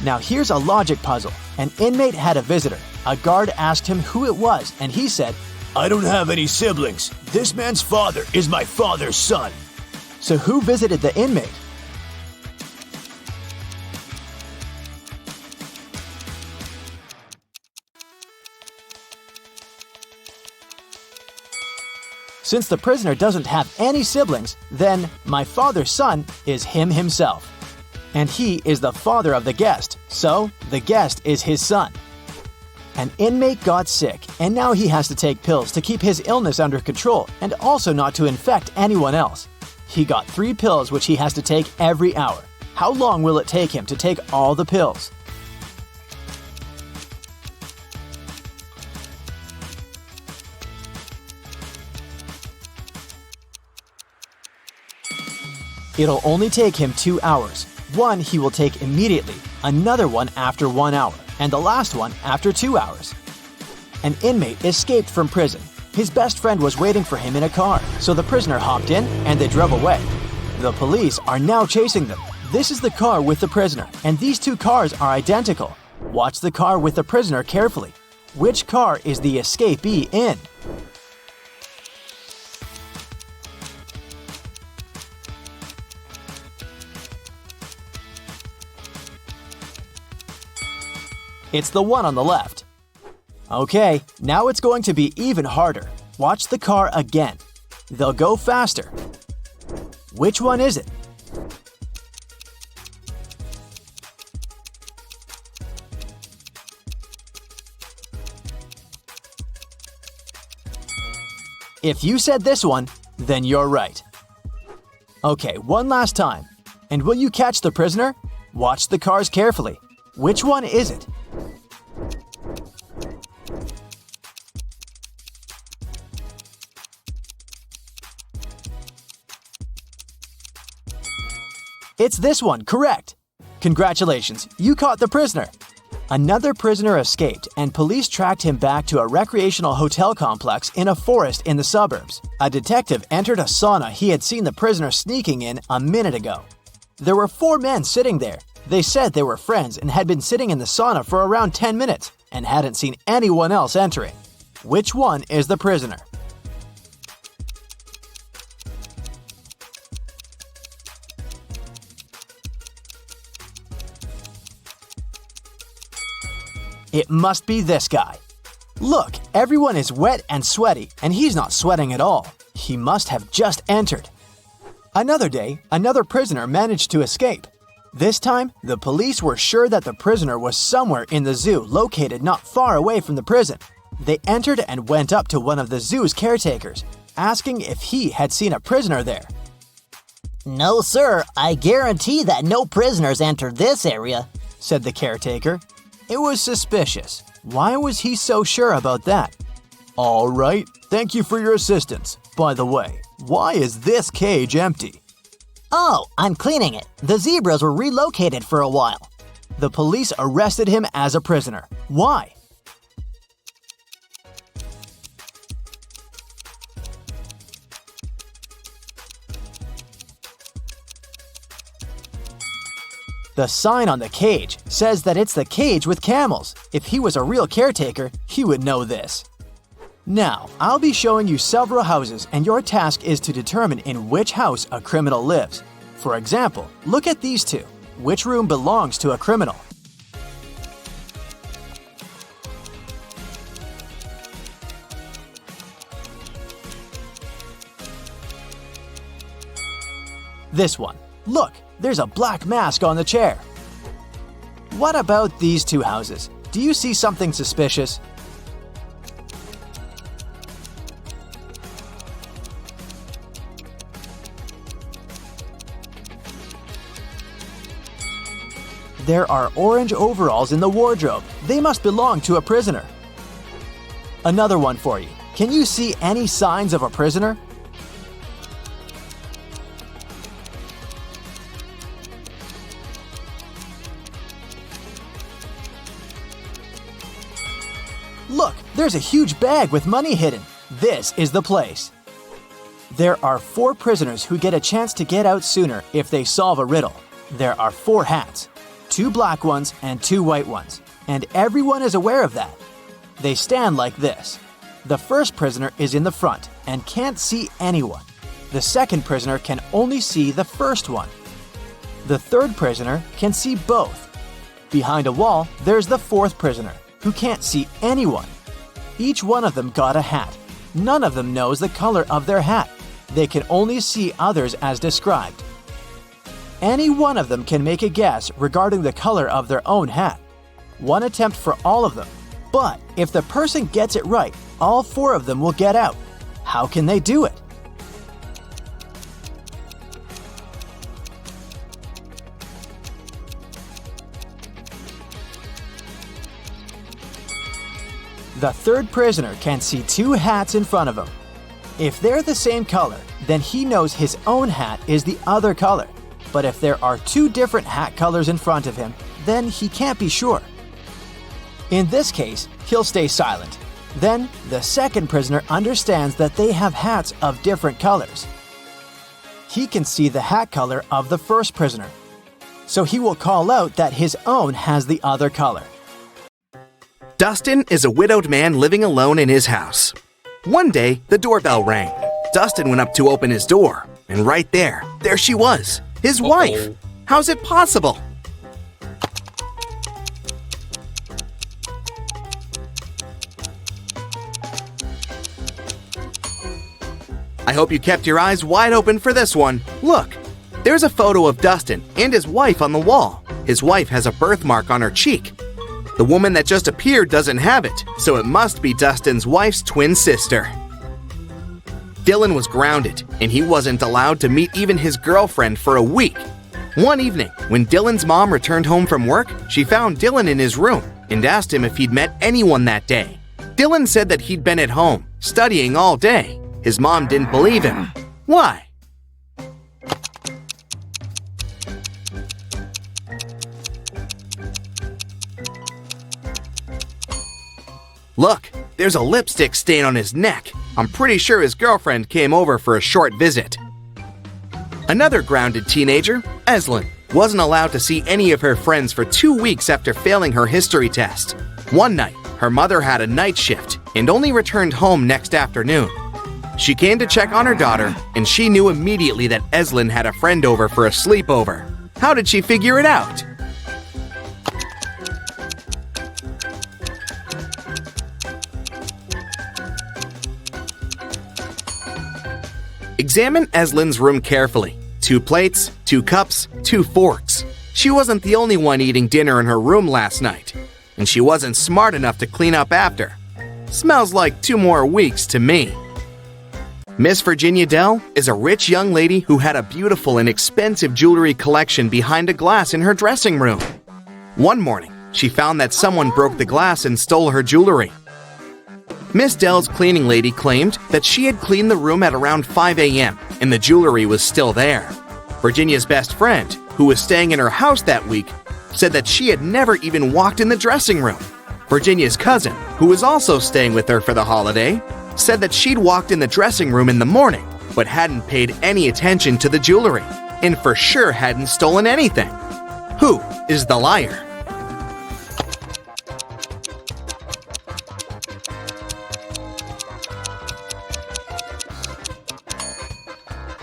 Now here's a logic puzzle. An inmate had a visitor. A guard asked him who it was and he said, I don't have any siblings. This man's father is my father's son. so who visited the inmate? Since the prisoner doesn't have any siblings, then my father's son is him himself. And he is the father of the guest, so the guest is his son. An inmate got sick, and now he has to take pills to keep his illness under control and also not to infect anyone else. He got 3 pills which he has to take every hour. How long will it take him to take all the pills? It'll only take him 2 hours. One he will take immediately, another one after 1 hour, and the last one after 2 hours. An inmate escaped from prison. His best friend was waiting for him in a car, so the prisoner hopped in and they drove away. The police are now chasing them. This is the car with the prisoner, and these 2 cars are identical. Watch the car with the prisoner carefully. Which car is the escapee in? It's the one on the left. Okay, now it's going to be even harder. Watch the car again. They'll go faster. Which one is it? If you said this one, then you're right. Okay, one last time. And will you catch the prisoner? Watch the cars carefully. Which one is it? It's this one, correct! Congratulations, you caught the prisoner! Another prisoner escaped, and police tracked him back to a recreational hotel complex in a forest in the suburbs. A detective entered a sauna he had seen the prisoner sneaking in a minute ago. There were 4 men sitting there. They said they were friends and had been sitting in the sauna for around 10 minutes and hadn't seen anyone else entering. Which one is the prisoner? It must be this guy. Look, everyone is wet and sweaty, and he's not sweating at all. He must have just entered. Another day, another prisoner managed to escape. This time, the police were sure that the prisoner was somewhere in the zoo located not far away from the prison. They entered and went up to one of the zoo's caretakers, asking if he had seen a prisoner there. No, sir, I guarantee that no prisoners entered this area, said the caretaker. It was suspicious. Why was he so sure about that? All right, thank you for your assistance. By the way, why is this cage empty? Oh, I'm cleaning it. The zebras were relocated for a while. The police arrested him as a prisoner. Why? The sign on the cage says that it's the cage with camels. If he was a real caretaker, he would know this. Now, I'll be showing you several houses, and your task is to determine in which house a criminal lives. For example, look at these 2. Which room belongs to a criminal? This one. Look, there's a black mask on the chair. What about these 2 houses? Do you see something suspicious? There are orange overalls in the wardrobe. They must belong to a prisoner. Another one for you. Can you see any signs of a prisoner? Look, there's a huge bag with money hidden. This is the place. There are 4 prisoners who get a chance to get out sooner if they solve a riddle. There are 4 hats, 2 black ones and 2 white ones, and everyone is aware of that. They stand like this. The first prisoner is in the front and can't see anyone. The second prisoner can only see the first one. The third prisoner can see both. Behind a wall, there's the fourth prisoner, who can't see anyone. Each one of them got a hat. None of them knows the color of their hat. They can only see others as described. Any one of them can make a guess regarding the color of their own hat. One attempt for all of them. But if the person gets it right, all 4 of them will get out. How can they do it? The third prisoner can see 2 hats in front of him. If they're the same color, then he knows his own hat is the other color. But if there are 2 different hat colors in front of him, then he can't be sure. In this case, he'll stay silent. Then, the second prisoner understands that they have hats of different colors. He can see the hat color of the first prisoner, so he will call out that his own has the other color. Dustin is a widowed man living alone in his house. One day, the doorbell rang. Dustin went up to open his door, and right there she was, his wife. How's it possible? I hope you kept your eyes wide open for this one. Look, there's a photo of Dustin and his wife on the wall. His wife has a birthmark on her cheek. The woman that just appeared doesn't have it, so it must be Dustin's wife's twin sister. Dylan was grounded, and he wasn't allowed to meet even his girlfriend for a week. One evening, when Dylan's mom returned home from work, she found Dylan in his room and asked him if he'd met anyone that day. Dylan said that he'd been at home, studying all day. His mom didn't believe him. Why? Look, there's a lipstick stain on his neck. I'm pretty sure his girlfriend came over for a short visit. Another grounded teenager, Eslin, wasn't allowed to see any of her friends for 2 weeks after failing her history test. One night, her mother had a night shift and only returned home next afternoon. She came to check on her daughter, and she knew immediately that Eslin had a friend over for a sleepover. How did she figure it out? Examine Eslin's room carefully. 2 plates, 2 cups, 2 forks. She wasn't the only one eating dinner in her room last night, and she wasn't smart enough to clean up after. Smells like 2 more weeks to me. Miss Virginia Dell is a rich young lady who had a beautiful and expensive jewelry collection behind a glass in her dressing room. One morning, she found that someone broke the glass and stole her jewelry. Miss Dell's cleaning lady claimed that she had cleaned the room at around 5 a.m. and the jewelry was still there. Virginia's best friend, who was staying in her house that week, said that she had never even walked in the dressing room. Virginia's cousin, who was also staying with her for the holiday, said that she'd walked in the dressing room in the morning, but hadn't paid any attention to the jewelry, and for sure hadn't stolen anything. Who is the liar?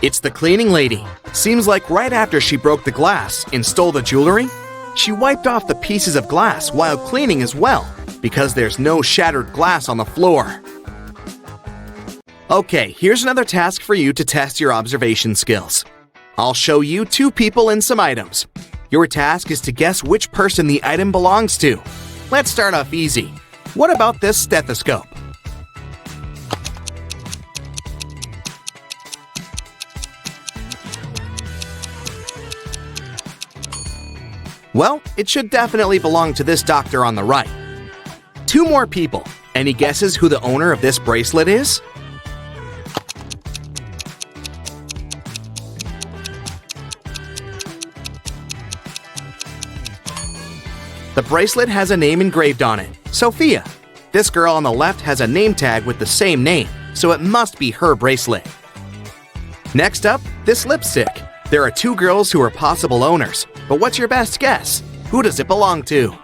It's the cleaning lady. Seems like right after she broke the glass and stole the jewelry, she wiped off the pieces of glass while cleaning as well, because there's no shattered glass on the floor. Okay, here's another task for you to test your observation skills. I'll show you 2 people and some items. Your task is to guess which person the item belongs to. Let's start off easy. What about this stethoscope? Well, it should definitely belong to this doctor on the right. 2 more people. Any guesses who the owner of this bracelet is? The bracelet has a name engraved on it, Sophia. This girl on the left has a name tag with the same name, so it must be her bracelet. Next up, this lipstick. There are 2 girls who are possible owners, but what's your best guess? Who does it belong to?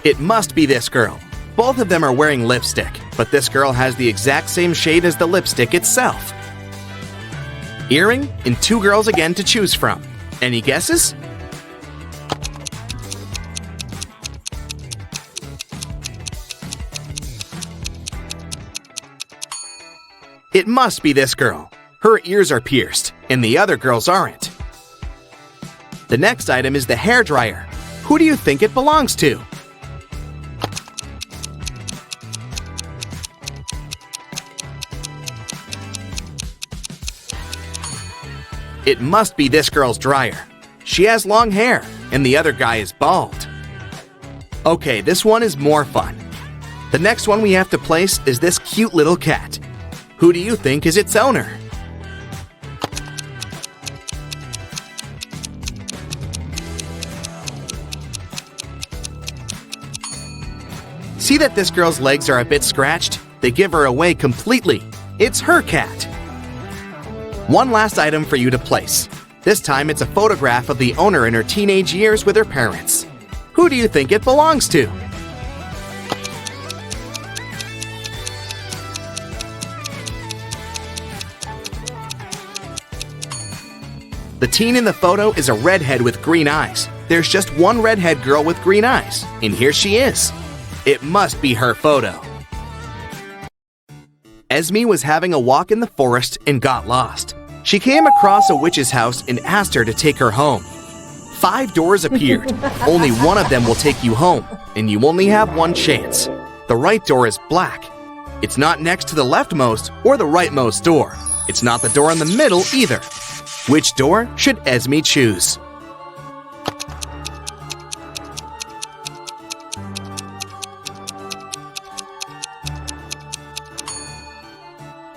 It must be this girl. Both of them are wearing lipstick, but this girl has the exact same shade as the lipstick itself. Earring and 2 girls again to choose from. Any guesses? It must be this girl. Her ears are pierced, and the other girls aren't. The next item is the hairdryer. Who do you think it belongs to? It must be this girl's dryer. She has long hair, and the other guy is bald. Okay, this one is more fun. The next one we have to place is this cute little cat. Who do you think is its owner? See that this girl's legs are a bit scratched? They give her away completely. It's her cat. One last item for you to place. This time it's a photograph of the owner in her teenage years with her parents. Who do you think it belongs to? The teen in the photo is a redhead with green eyes. There's just one redhead girl with green eyes, and here she is. It must be her photo. Esme was having a walk in the forest and got lost. She came across a witch's house and asked her to take her home. 5 doors appeared. Only one of them will take you home, and you only have one chance. The right door is black. It's not next to the leftmost or the rightmost door. It's not the door in the middle either. Which door should Esme choose?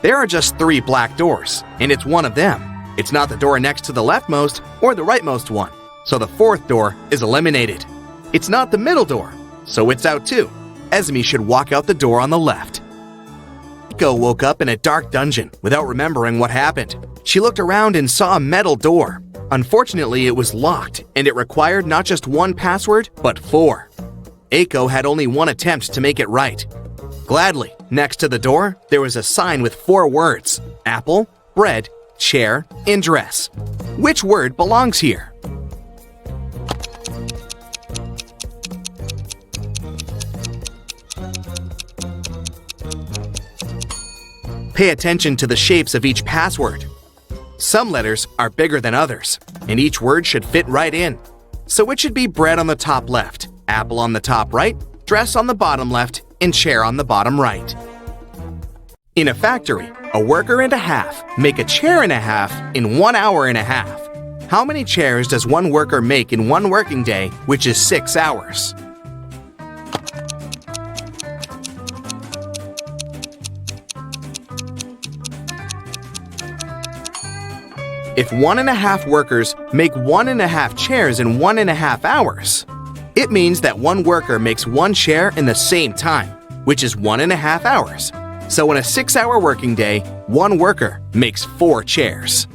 There are just 3 black doors, and it's one of them. It's not the door next to the leftmost or the rightmost one, so the fourth door is eliminated. It's not the middle door, so it's out too. Esme should walk out the door on the left. Eiko woke up in a dark dungeon without remembering what happened. She looked around and saw a metal door. Unfortunately, it was locked, and it required not just one password, but 4. Eiko had only one attempt to make it right. Gladly, next to the door, there was a sign with 4 words: apple, bread, chair, and dress. Which word belongs here? Pay attention to the shapes of each password. Some letters are bigger than others, and each word should fit right in. So it should be bread on the top left, apple on the top right, dress on the bottom left, and chair on the bottom right. In a factory, a worker and a half make a chair and a half in 1 hour and a half. How many chairs does one worker make in 1 working day, which is 6 hours? If 1.5 workers make 1.5 chairs in 1.5 hours, it means that one worker makes 1 chair in the same time, which is 1.5 hours. So in a 6-hour working day, one worker makes 4 chairs.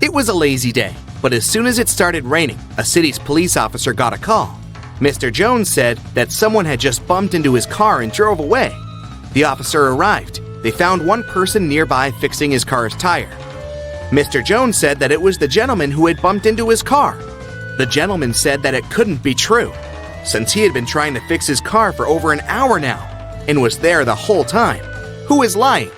It was a lazy day, but as soon as it started raining, a city's police officer got a call. Mr. Jones said that someone had just bumped into his car and drove away. The officer arrived. They found one person nearby fixing his car's tire. Mr. Jones said that it was the gentleman who had bumped into his car. The gentleman said that it couldn't be true, since he had been trying to fix his car for over an hour now, and was there the whole time. Who is lying?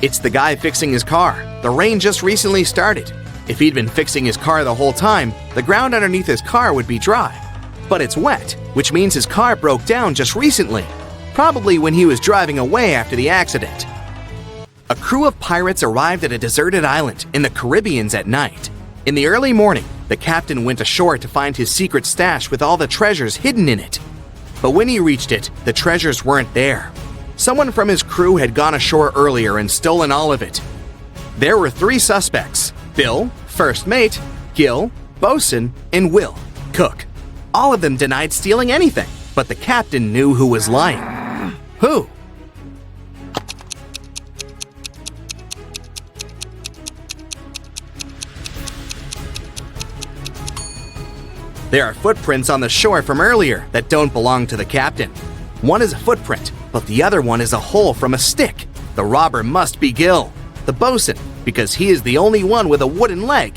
It's the guy fixing his car. The rain just recently started. If he'd been fixing his car the whole time, the ground underneath his car would be dry. But it's wet, which means his car broke down just recently, probably when he was driving away after the accident. A crew of pirates arrived at a deserted island in the Caribbean at night. In the early morning, the captain went ashore to find his secret stash with all the treasures hidden in it. But when he reached it, the treasures weren't there. Someone from his crew had gone ashore earlier and stolen all of it. There were 3 suspects: Bill, first mate, Gil, bosun, and Will, cook. All of them denied stealing anything, but the captain knew who was lying. Who? There are footprints on the shore from earlier that don't belong to the captain. One is a footprint, but the other one is a hole from a stick. The robber must be Gil, the bosun, because he is the only one with a wooden leg.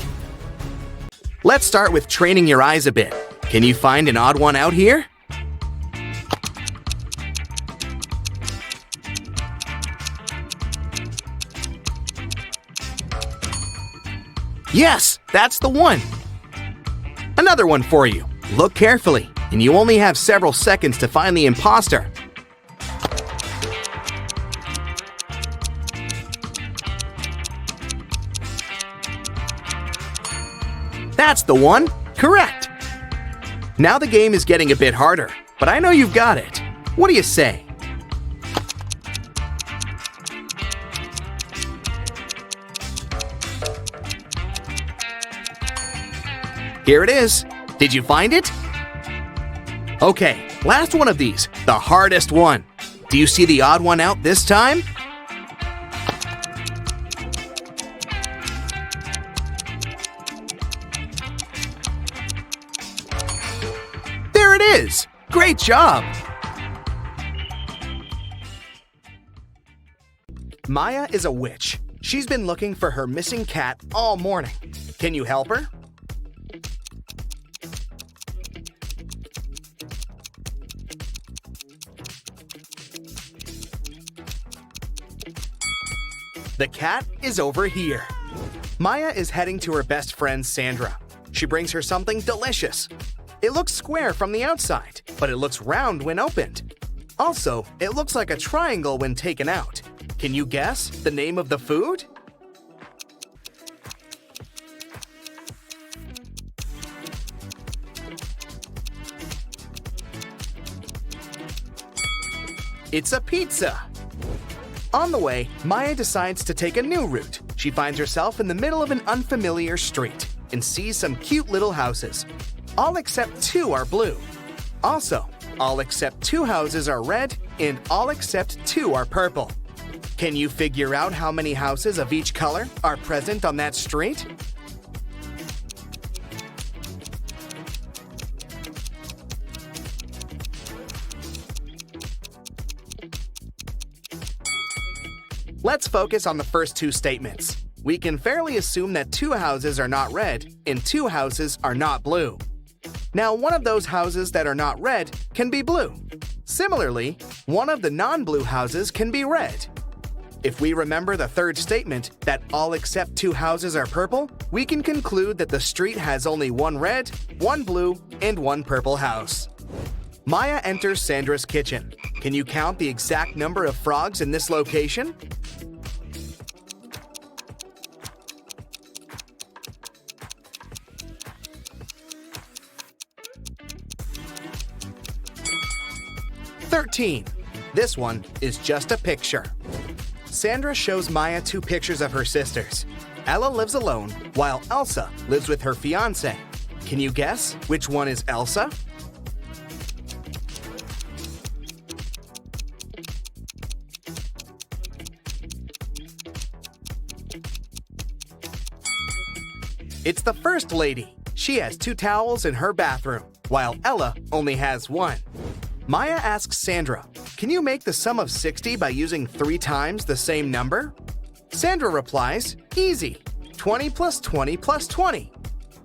Let's start with training your eyes a bit. Can you find an odd one out here? Yes, that's the one. Another one for you. Look carefully, and you only have several seconds to find the imposter. That's the one. Correct. Now the game is getting a bit harder, but I know you've got it. What do you say? Here it is. Did you find it? Okay, last one of these, the hardest one. Do you see the odd one out this time? There it is! Great job! Maya is a witch. She's been looking for her missing cat all morning. Can you help her? The cat is over here. Maya is heading to her best friend Sandra. She brings her something delicious. It looks square from the outside, but it looks round when opened. Also, it looks like a triangle when taken out. Can you guess the name of the food? It's a pizza! On the way, Maya decides to take a new route. She finds herself in the middle of an unfamiliar street and sees some cute little houses. All except 2 are blue. Also, all except 2 houses are red and all except 2 are purple. Can you figure out how many houses of each color are present on that street? Let's focus on the first 2 statements. We can fairly assume that 2 houses are not red and 2 houses are not blue. Now, one of those houses that are not red can be blue. Similarly, one of the non-blue houses can be red. If we remember the third statement, that all except 2 houses are purple, we can conclude that the street has only 1 red, 1 blue, and 1 purple house. Maya enters Sandra's kitchen. Can you count the exact number of frogs in this location? "13. This one is just a picture. Sandra shows Maya 2 pictures of her sisters. Ella lives alone, while Elsa lives with her fiancé. Can you guess which one is Elsa? It's the first lady. She has 2 towels in her bathroom, while Ella only has 1. Maya asks Sandra, can you make the sum of 60 by using 3 times the same number? Sandra replies, easy, 20 plus 20 plus 20.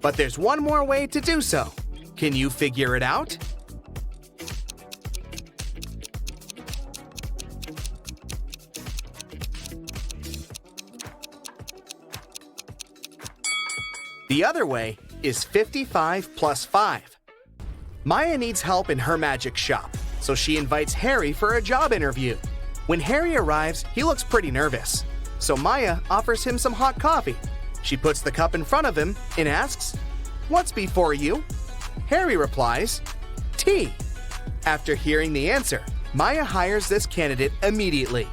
But there's one more way to do so. Can you figure it out? The other way is 55 plus 5. Maya needs help in her magic shop, so she invites Harry for a job interview. When Harry arrives, he looks pretty nervous, so Maya offers him some hot coffee. She puts the cup in front of him and asks, "What's before you?" Harry replies, "Tea." After hearing the answer, Maya hires this candidate immediately.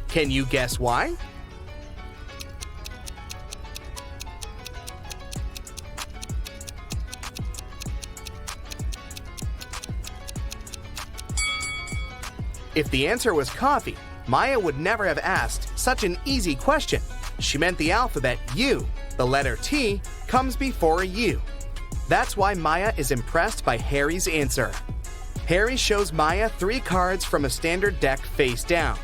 Can you guess why? If the answer was coffee, Maya would never have asked such an easy question. She meant the alphabet U, the letter T, comes before U. That's why Maya is impressed by Harry's answer. Harry shows Maya 3 cards from a standard deck face down.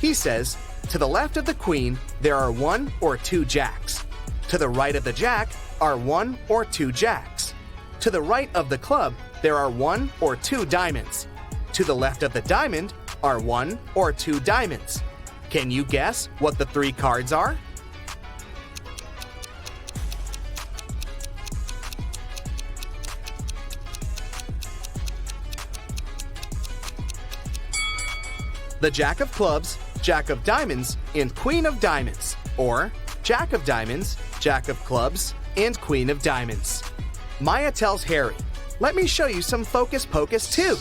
He says, to the left of the queen, there are 1 or 2 jacks. To the right of the jack are 1 or 2 jacks. To the right of the club, there are 1 or 2 diamonds. To the left of the diamond are 1 or 2 diamonds. Can you guess what the 3 cards are? The Jack of Clubs, Jack of Diamonds, and Queen of Diamonds, or Jack of Diamonds, Jack of Clubs, and Queen of Diamonds. Maya tells Harry, "Let me show you some focus pocus too.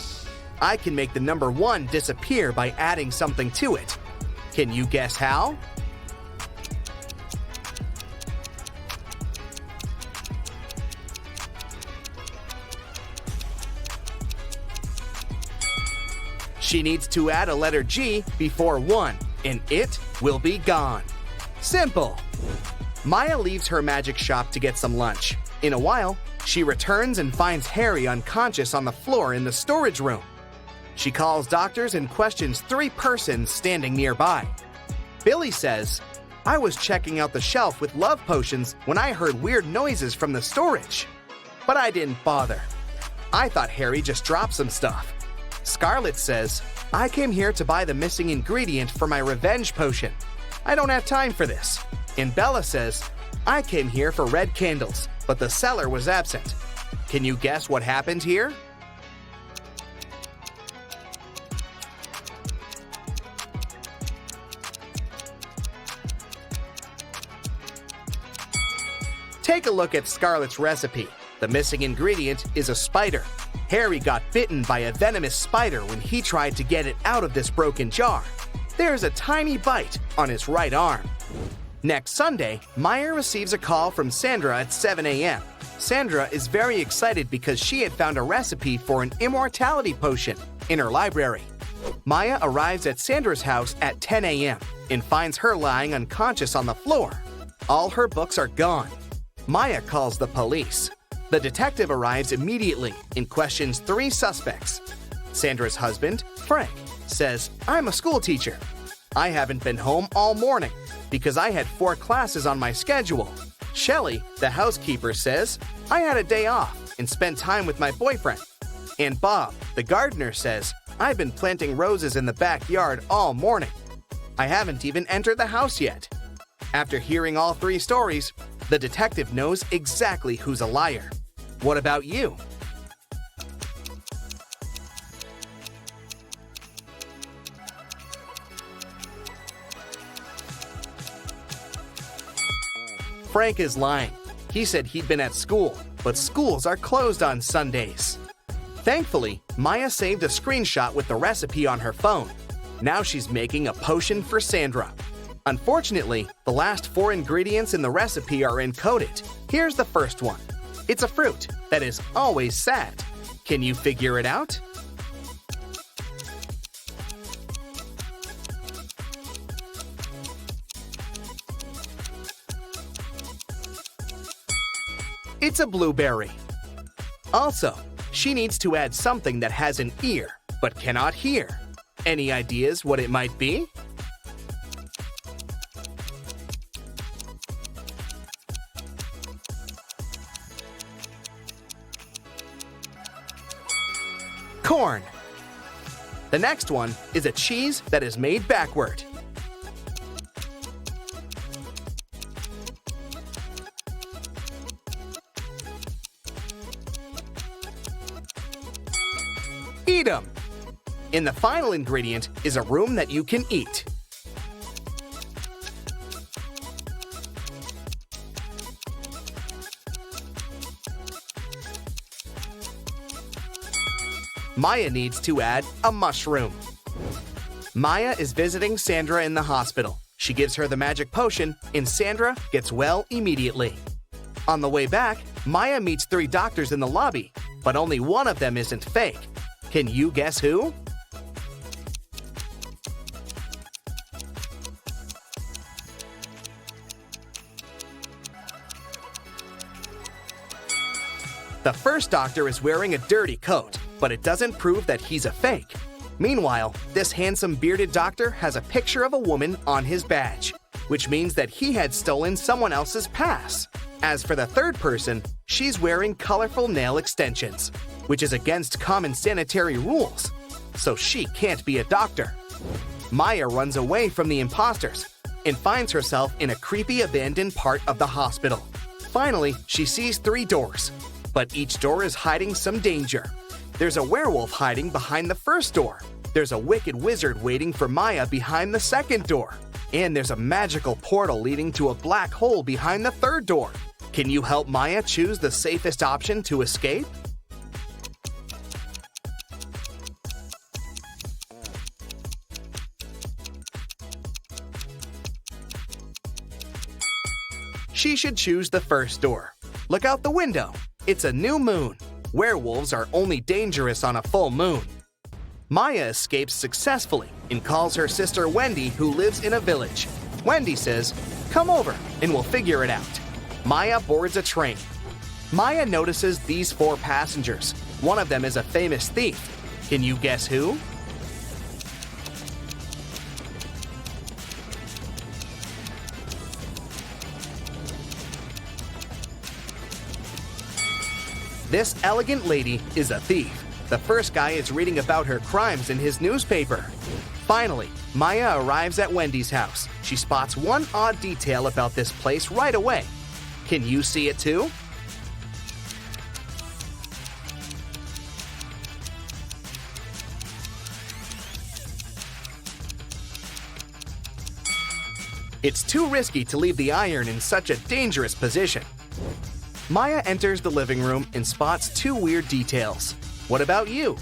I can make the number 1 disappear by adding something to it. Can you guess how?" She needs to add a letter G before 1, and it will be gone. Simple. Maya leaves her magic shop to get some lunch. In a while, she returns and finds Harry unconscious on the floor in the storage room. She calls doctors and questions 3 persons standing nearby. Billy says, "I was checking out the shelf with love potions when I heard weird noises from the storage. But I didn't bother. I thought Harry just dropped some stuff." Scarlett says, "I came here to buy the missing ingredient for my revenge potion. I don't have time for this." And Bella says, "I came here for red candles, but the seller was absent." Can you guess what happened here? Take a look at Scarlett's recipe. The missing ingredient is a spider. Harry got bitten by a venomous spider when he tried to get it out of this broken jar. There's a tiny bite on his right arm. Next Sunday, Maya receives a call from Sandra at 7 a.m. Sandra is very excited because she had found a recipe for an immortality potion in her library. Maya arrives at Sandra's house at 10 a.m. and finds her lying unconscious on the floor. All her books are gone. Maya calls the police. The detective arrives immediately and questions 3 suspects. Sandra's husband, Frank, says, "I'm a school teacher. I haven't been home all morning because I had 4 classes on my schedule." Shelley, the housekeeper, says, "I had a day off and spent time with my boyfriend." And Bob, the gardener, says, "I've been planting roses in the backyard all morning. I haven't even entered the house yet." After hearing all 3 stories, the detective knows exactly who's a liar. What about you? Frank is lying. He said he'd been at school, but schools are closed on Sundays. Thankfully, Maya saved a screenshot with the recipe on her phone. Now she's making a potion for Sandra. Unfortunately, the last 4 ingredients in the recipe are encoded. Here's the first one. It's a fruit that is always sad. Can you figure it out? It's a blueberry. Also, she needs to add something that has an ear but cannot hear. Any ideas what it might be? Corn. The next one is a cheese that is made backward. Eat 'em. And the final ingredient is a room that you can eat. Maya needs to add a mushroom. Maya is visiting Sandra in the hospital. She gives her the magic potion, and Sandra gets well immediately. On the way back, Maya meets 3 doctors in the lobby, but only one of them isn't fake. Can you guess who? The first doctor is wearing a dirty coat, but it doesn't prove that he's a fake. Meanwhile, this handsome bearded doctor has a picture of a woman on his badge, which means that he had stolen someone else's pass. As for the third person, she's wearing colorful nail extensions, which is against common sanitary rules, so she can't be a doctor. Maya runs away from the imposters and finds herself in a creepy abandoned part of the hospital. Finally, she sees 3 doors, but each door is hiding some danger. There's a werewolf hiding behind the first door. There's a wicked wizard waiting for Maya behind the second door. And there's a magical portal leading to a black hole behind the third door. Can you help Maya choose the safest option to escape? She should choose the first door. Look out the window. It's a new moon. Werewolves are only dangerous on a full moon. Maya escapes successfully and calls her sister Wendy, who lives in a village. Wendy says, "Come over and we'll figure it out." Maya boards a train. Maya notices these 4 passengers. One of them is a famous thief. Can you guess who? This elegant lady is a thief. The first guy is reading about her crimes in his newspaper. Finally, Maya arrives at Wendy's house. She spots one odd detail about this place right away. Can you see it too? It's too risky to leave the iron in such a dangerous position. Maya enters the living room and spots 2 weird details. What about you?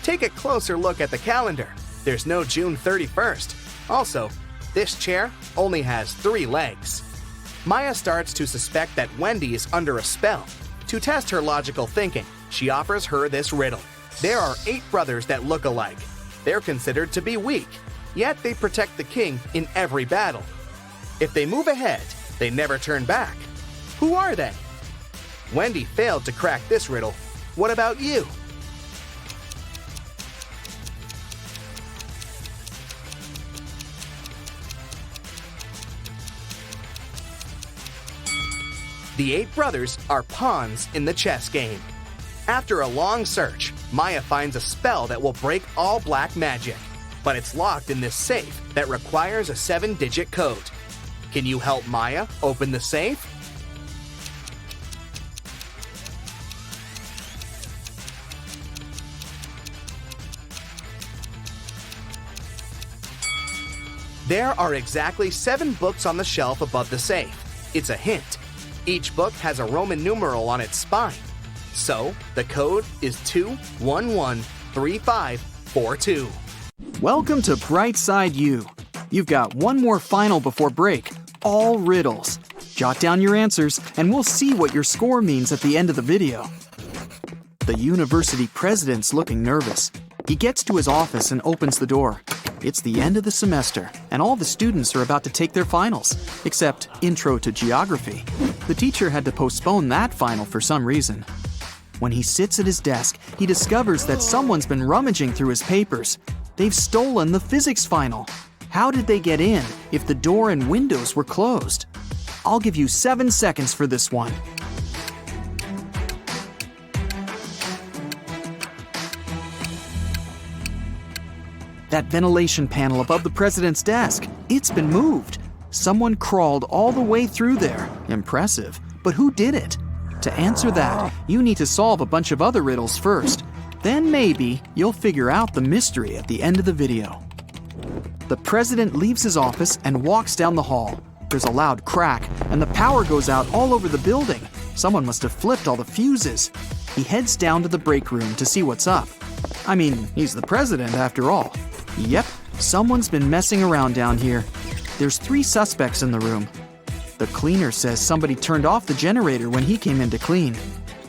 Take a closer look at the calendar. There's no June 31st. Also, this chair only has 3 legs. Maya starts to suspect that Wendy is under a spell. To test her logical thinking, she offers her this riddle. There are 8 brothers that look alike. They're considered to be weak, yet they protect the king in every battle. If they move ahead, they never turn back. Who are they? Wendy failed to crack this riddle. What about you? The 8 brothers are pawns in the chess game. After a long search, Maya finds a spell that will break all black magic, but it's locked in this safe that requires a 7-digit code. Can you help Maya open the safe? There are exactly 7 books on the shelf above the safe. It's a hint. Each book has a Roman numeral on its spine. So, the code is 2113542. Welcome to Brightside U. You've got one more final before break, all riddles. Jot down your answers and we'll see what your score means at the end of the video. The university president's looking nervous. He gets to his office and opens the door. It's the end of the semester, and all the students are about to take their finals, except Intro to Geography. The teacher had to postpone that final for some reason. When he sits at his desk, he discovers that someone's been rummaging through his papers. They've stolen the physics final. How did they get in if the door and windows were closed? I'll give you 7 seconds for this one. That ventilation panel above the president's desk, it's been moved. Someone crawled all the way through there. Impressive. But who did it? To answer that, you need to solve a bunch of other riddles first. Then maybe you'll figure out the mystery at the end of the video. The president leaves his office and walks down the hall. There's a loud crack, and the power goes out all over the building. Someone must have flipped all the fuses. He heads down to the break room to see what's up. I mean, he's the president after all. Yep, someone's been messing around down here. There's 3 suspects in the room. The cleaner says somebody turned off the generator when he came in to clean.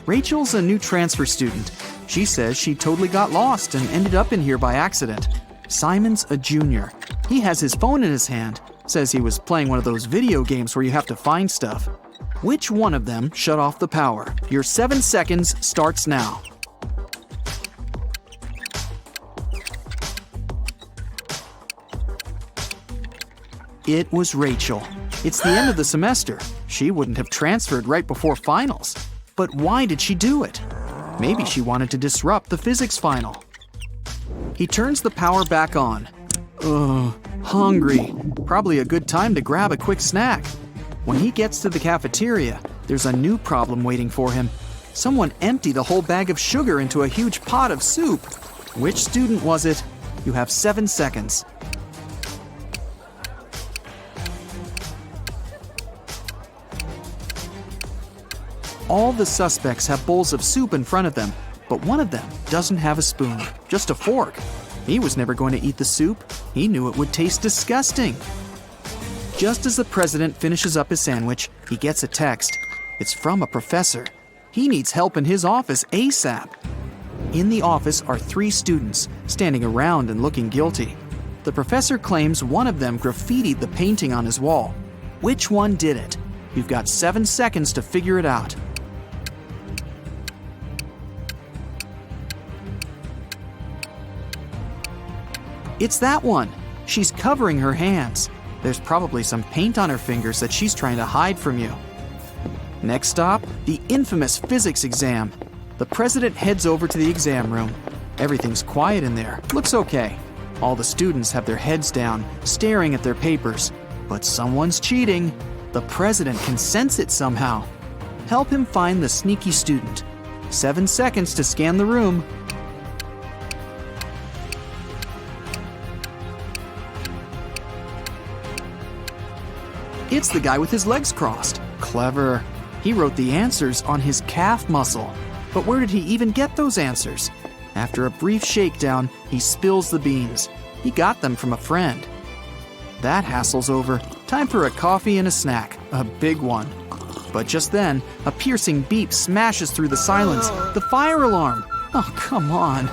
Rachel's a new transfer student. She says she totally got lost and ended up in here by accident. Simon's a junior. He has his phone in his hand. Says he was playing one of those video games where you have to find stuff. Which one of them shut off the power? Your 7 seconds starts now. It was Rachel. It's the end of the semester. She wouldn't have transferred right before finals. But why did she do it? Maybe she wanted to disrupt the physics final. He turns the power back on. Ugh, hungry. Probably a good time to grab a quick snack. When he gets to the cafeteria, there's a new problem waiting for him. Someone emptied a whole bag of sugar into a huge pot of soup. Which student was it? You have 7 seconds. All the suspects have bowls of soup in front of them, but one of them doesn't have a spoon, just a fork. He was never going to eat the soup. He knew it would taste disgusting. Just as the president finishes up his sandwich, he gets a text. It's from a professor. He needs help in his office ASAP. In the office are 3 students, standing around and looking guilty. The professor claims one of them graffitied the painting on his wall. Which one did it? You've got 7 seconds to figure it out. It's that one. She's covering her hands. There's probably some paint on her fingers that she's trying to hide from you. Next stop, the infamous physics exam. The president heads over to the exam room. Everything's quiet in there. Looks okay. All the students have their heads down, staring at their papers. But someone's cheating. The president can sense it somehow. Help him find the sneaky student. 7 seconds to scan the room. It's the guy with his legs crossed. Clever. He wrote the answers on his calf muscle. But where did he even get those answers? After a brief shakedown, he spills the beans. He got them from a friend. That hassle's over. Time for a coffee and a snack. A big one. But just then, a piercing beep smashes through the silence. The fire alarm! Oh, come on.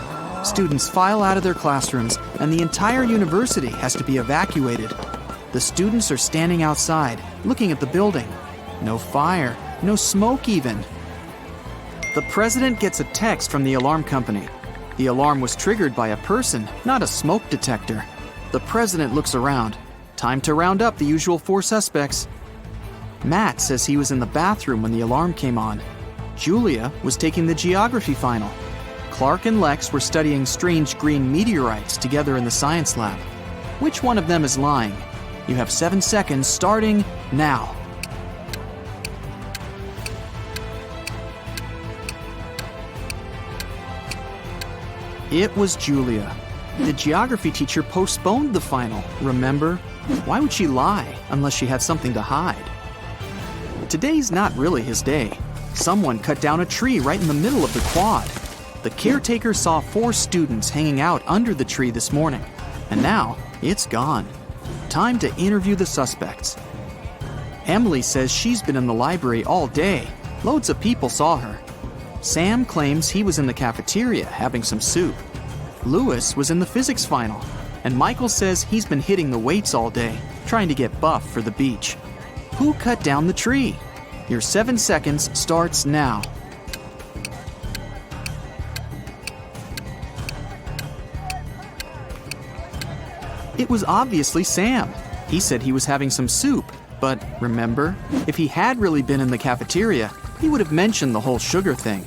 Students file out of their classrooms, and the entire university has to be evacuated. The students are standing outside, looking at the building. No fire, no smoke even. The president gets a text from the alarm company. The alarm was triggered by a person, not a smoke detector. The president looks around. Time to round up the usual 4 suspects. Matt says he was in the bathroom when the alarm came on. Julia was taking the geography final. Clark and Lex were studying strange green meteorites together in the science lab. Which one of them is lying? You have 7 seconds starting now. It was Julia. The geography teacher postponed the final, remember? Why would she lie unless she had something to hide? Today's not really his day. Someone cut down a tree right in the middle of the quad. The caretaker saw 4 students hanging out under the tree this morning, and now it's gone. Time to interview the suspects. Emily says she's been in the library all day. Loads of people saw her. Sam claims he was in the cafeteria having some soup. Lewis was in the physics final, and Michael says he's been hitting the weights all day, trying to get buff for the beach. Who cut down the tree? Your 7 seconds starts now. It was obviously Sam. He said he was having some soup, but remember, if he had really been in the cafeteria, he would have mentioned the whole sugar thing.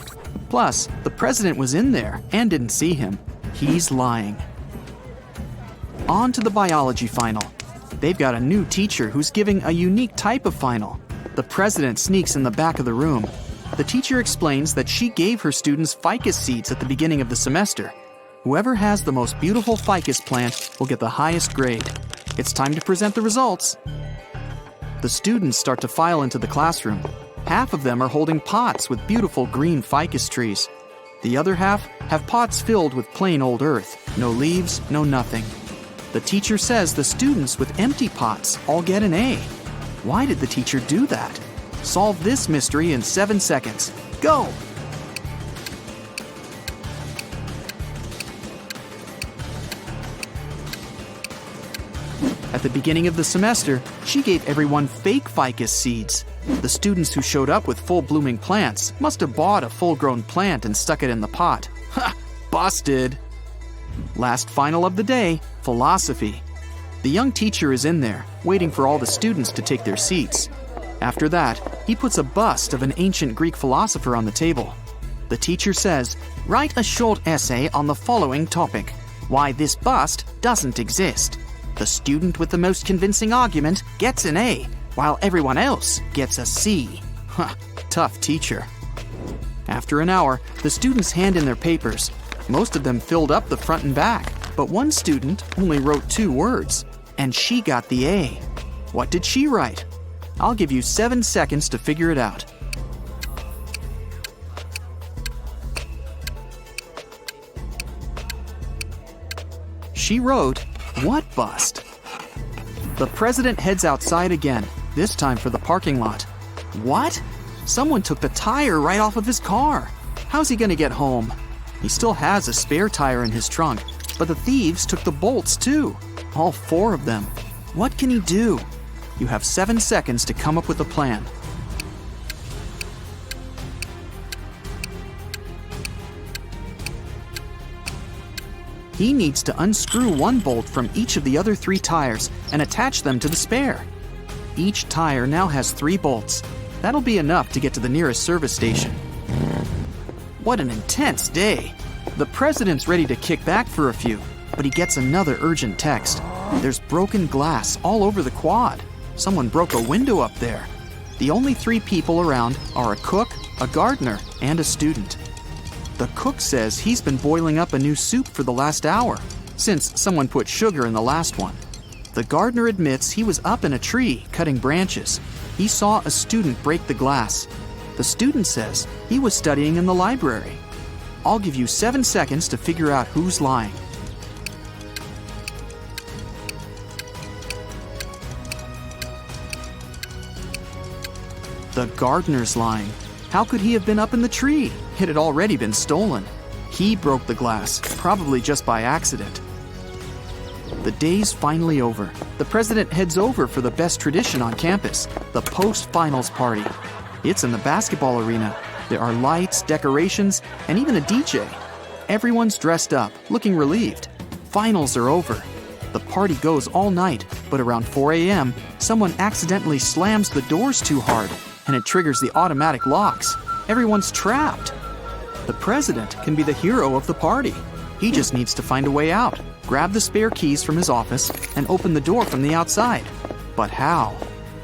Plus, the president was in there and didn't see him. He's lying. On to the biology final. They've got a new teacher who's giving a unique type of final. The president sneaks in the back of the room. The teacher explains that she gave her students ficus seeds at the beginning of the semester. Whoever has the most beautiful ficus plant will get the highest grade. It's time to present the results. The students start to file into the classroom. Half of them are holding pots with beautiful green ficus trees. The other half have pots filled with plain old earth. No leaves, no nothing. The teacher says the students with empty pots all get an A. Why did the teacher do that? Solve this mystery in 7 seconds. Go! At the beginning of the semester, she gave everyone fake ficus seeds. The students who showed up with full-blooming plants must have bought a full-grown plant and stuck it in the pot. Ha! Busted! Last final of the day, philosophy. The young teacher is in there, waiting for all the students to take their seats. After that, he puts a bust of an ancient Greek philosopher on the table. The teacher says, "Write a short essay on the following topic: why this bust doesn't exist." The student with the most convincing argument gets an A, while everyone else gets a C. Huh, tough teacher. After an hour, the students hand in their papers. Most of them filled up the front and back, but one student only wrote 2 words, and she got the A. What did she write? I'll give you 7 seconds to figure it out. She wrote, "What bust?" The president heads outside again, this time for the parking lot. What? Someone took the tire right off of his car. How's he gonna get home? He still has a spare tire in his trunk, but the thieves took the bolts too. All 4 of them. What can he do? You have 7 seconds to come up with a plan. He needs to unscrew 1 bolt from each of the other 3 tires and attach them to the spare. Each tire now has 3 bolts. That'll be enough to get to the nearest service station. What an intense day. The president's ready to kick back for a few, but he gets another urgent text. There's broken glass all over the quad. Someone broke a window up there. The only 3 people around are a cook, a gardener, and a student. The cook says he's been boiling up a new soup for the last hour, since someone put sugar in the last one. The gardener admits he was up in a tree cutting branches. He saw a student break the glass. The student says he was studying in the library. I'll give you 7 seconds to figure out who's lying. The gardener's lying. How could he have been up in the tree? It had already been stolen. He broke the glass, probably just by accident. The day's finally over. The president heads over for the best tradition on campus, the post-finals party. It's in the basketball arena. There are lights, decorations, and even a DJ. Everyone's dressed up, looking relieved. Finals are over. The party goes all night, but around 4 a.m., someone accidentally slams the doors too hard, and it triggers the automatic locks. Everyone's trapped. The president can be the hero of the party. He just needs to find a way out, grab the spare keys from his office, and open the door from the outside. But how?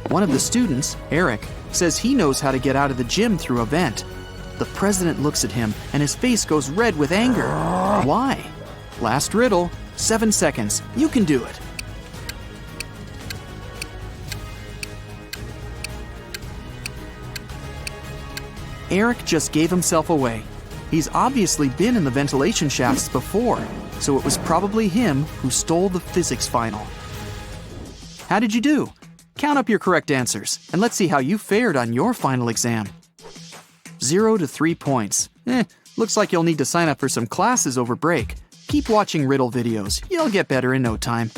One of the students, Eric, says he knows how to get out of the gym through a vent. The president looks at him, and his face goes red with anger. Why? Last riddle, 7 seconds. You can do it. Eric just gave himself away. He's obviously been in the ventilation shafts before, so it was probably him who stole the physics final. How did you do? Count up your correct answers, and let's see how you fared on your final exam. 0 to 3 points. Looks like you'll need to sign up for some classes over break. Keep watching riddle videos. You'll get better in no time.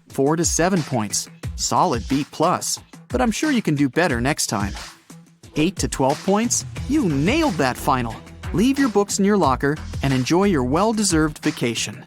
4 to 7 points. Solid B+, but I'm sure you can do better next time. 8 to 12 points. You nailed that final. Leave your books in your locker and enjoy your well-deserved vacation.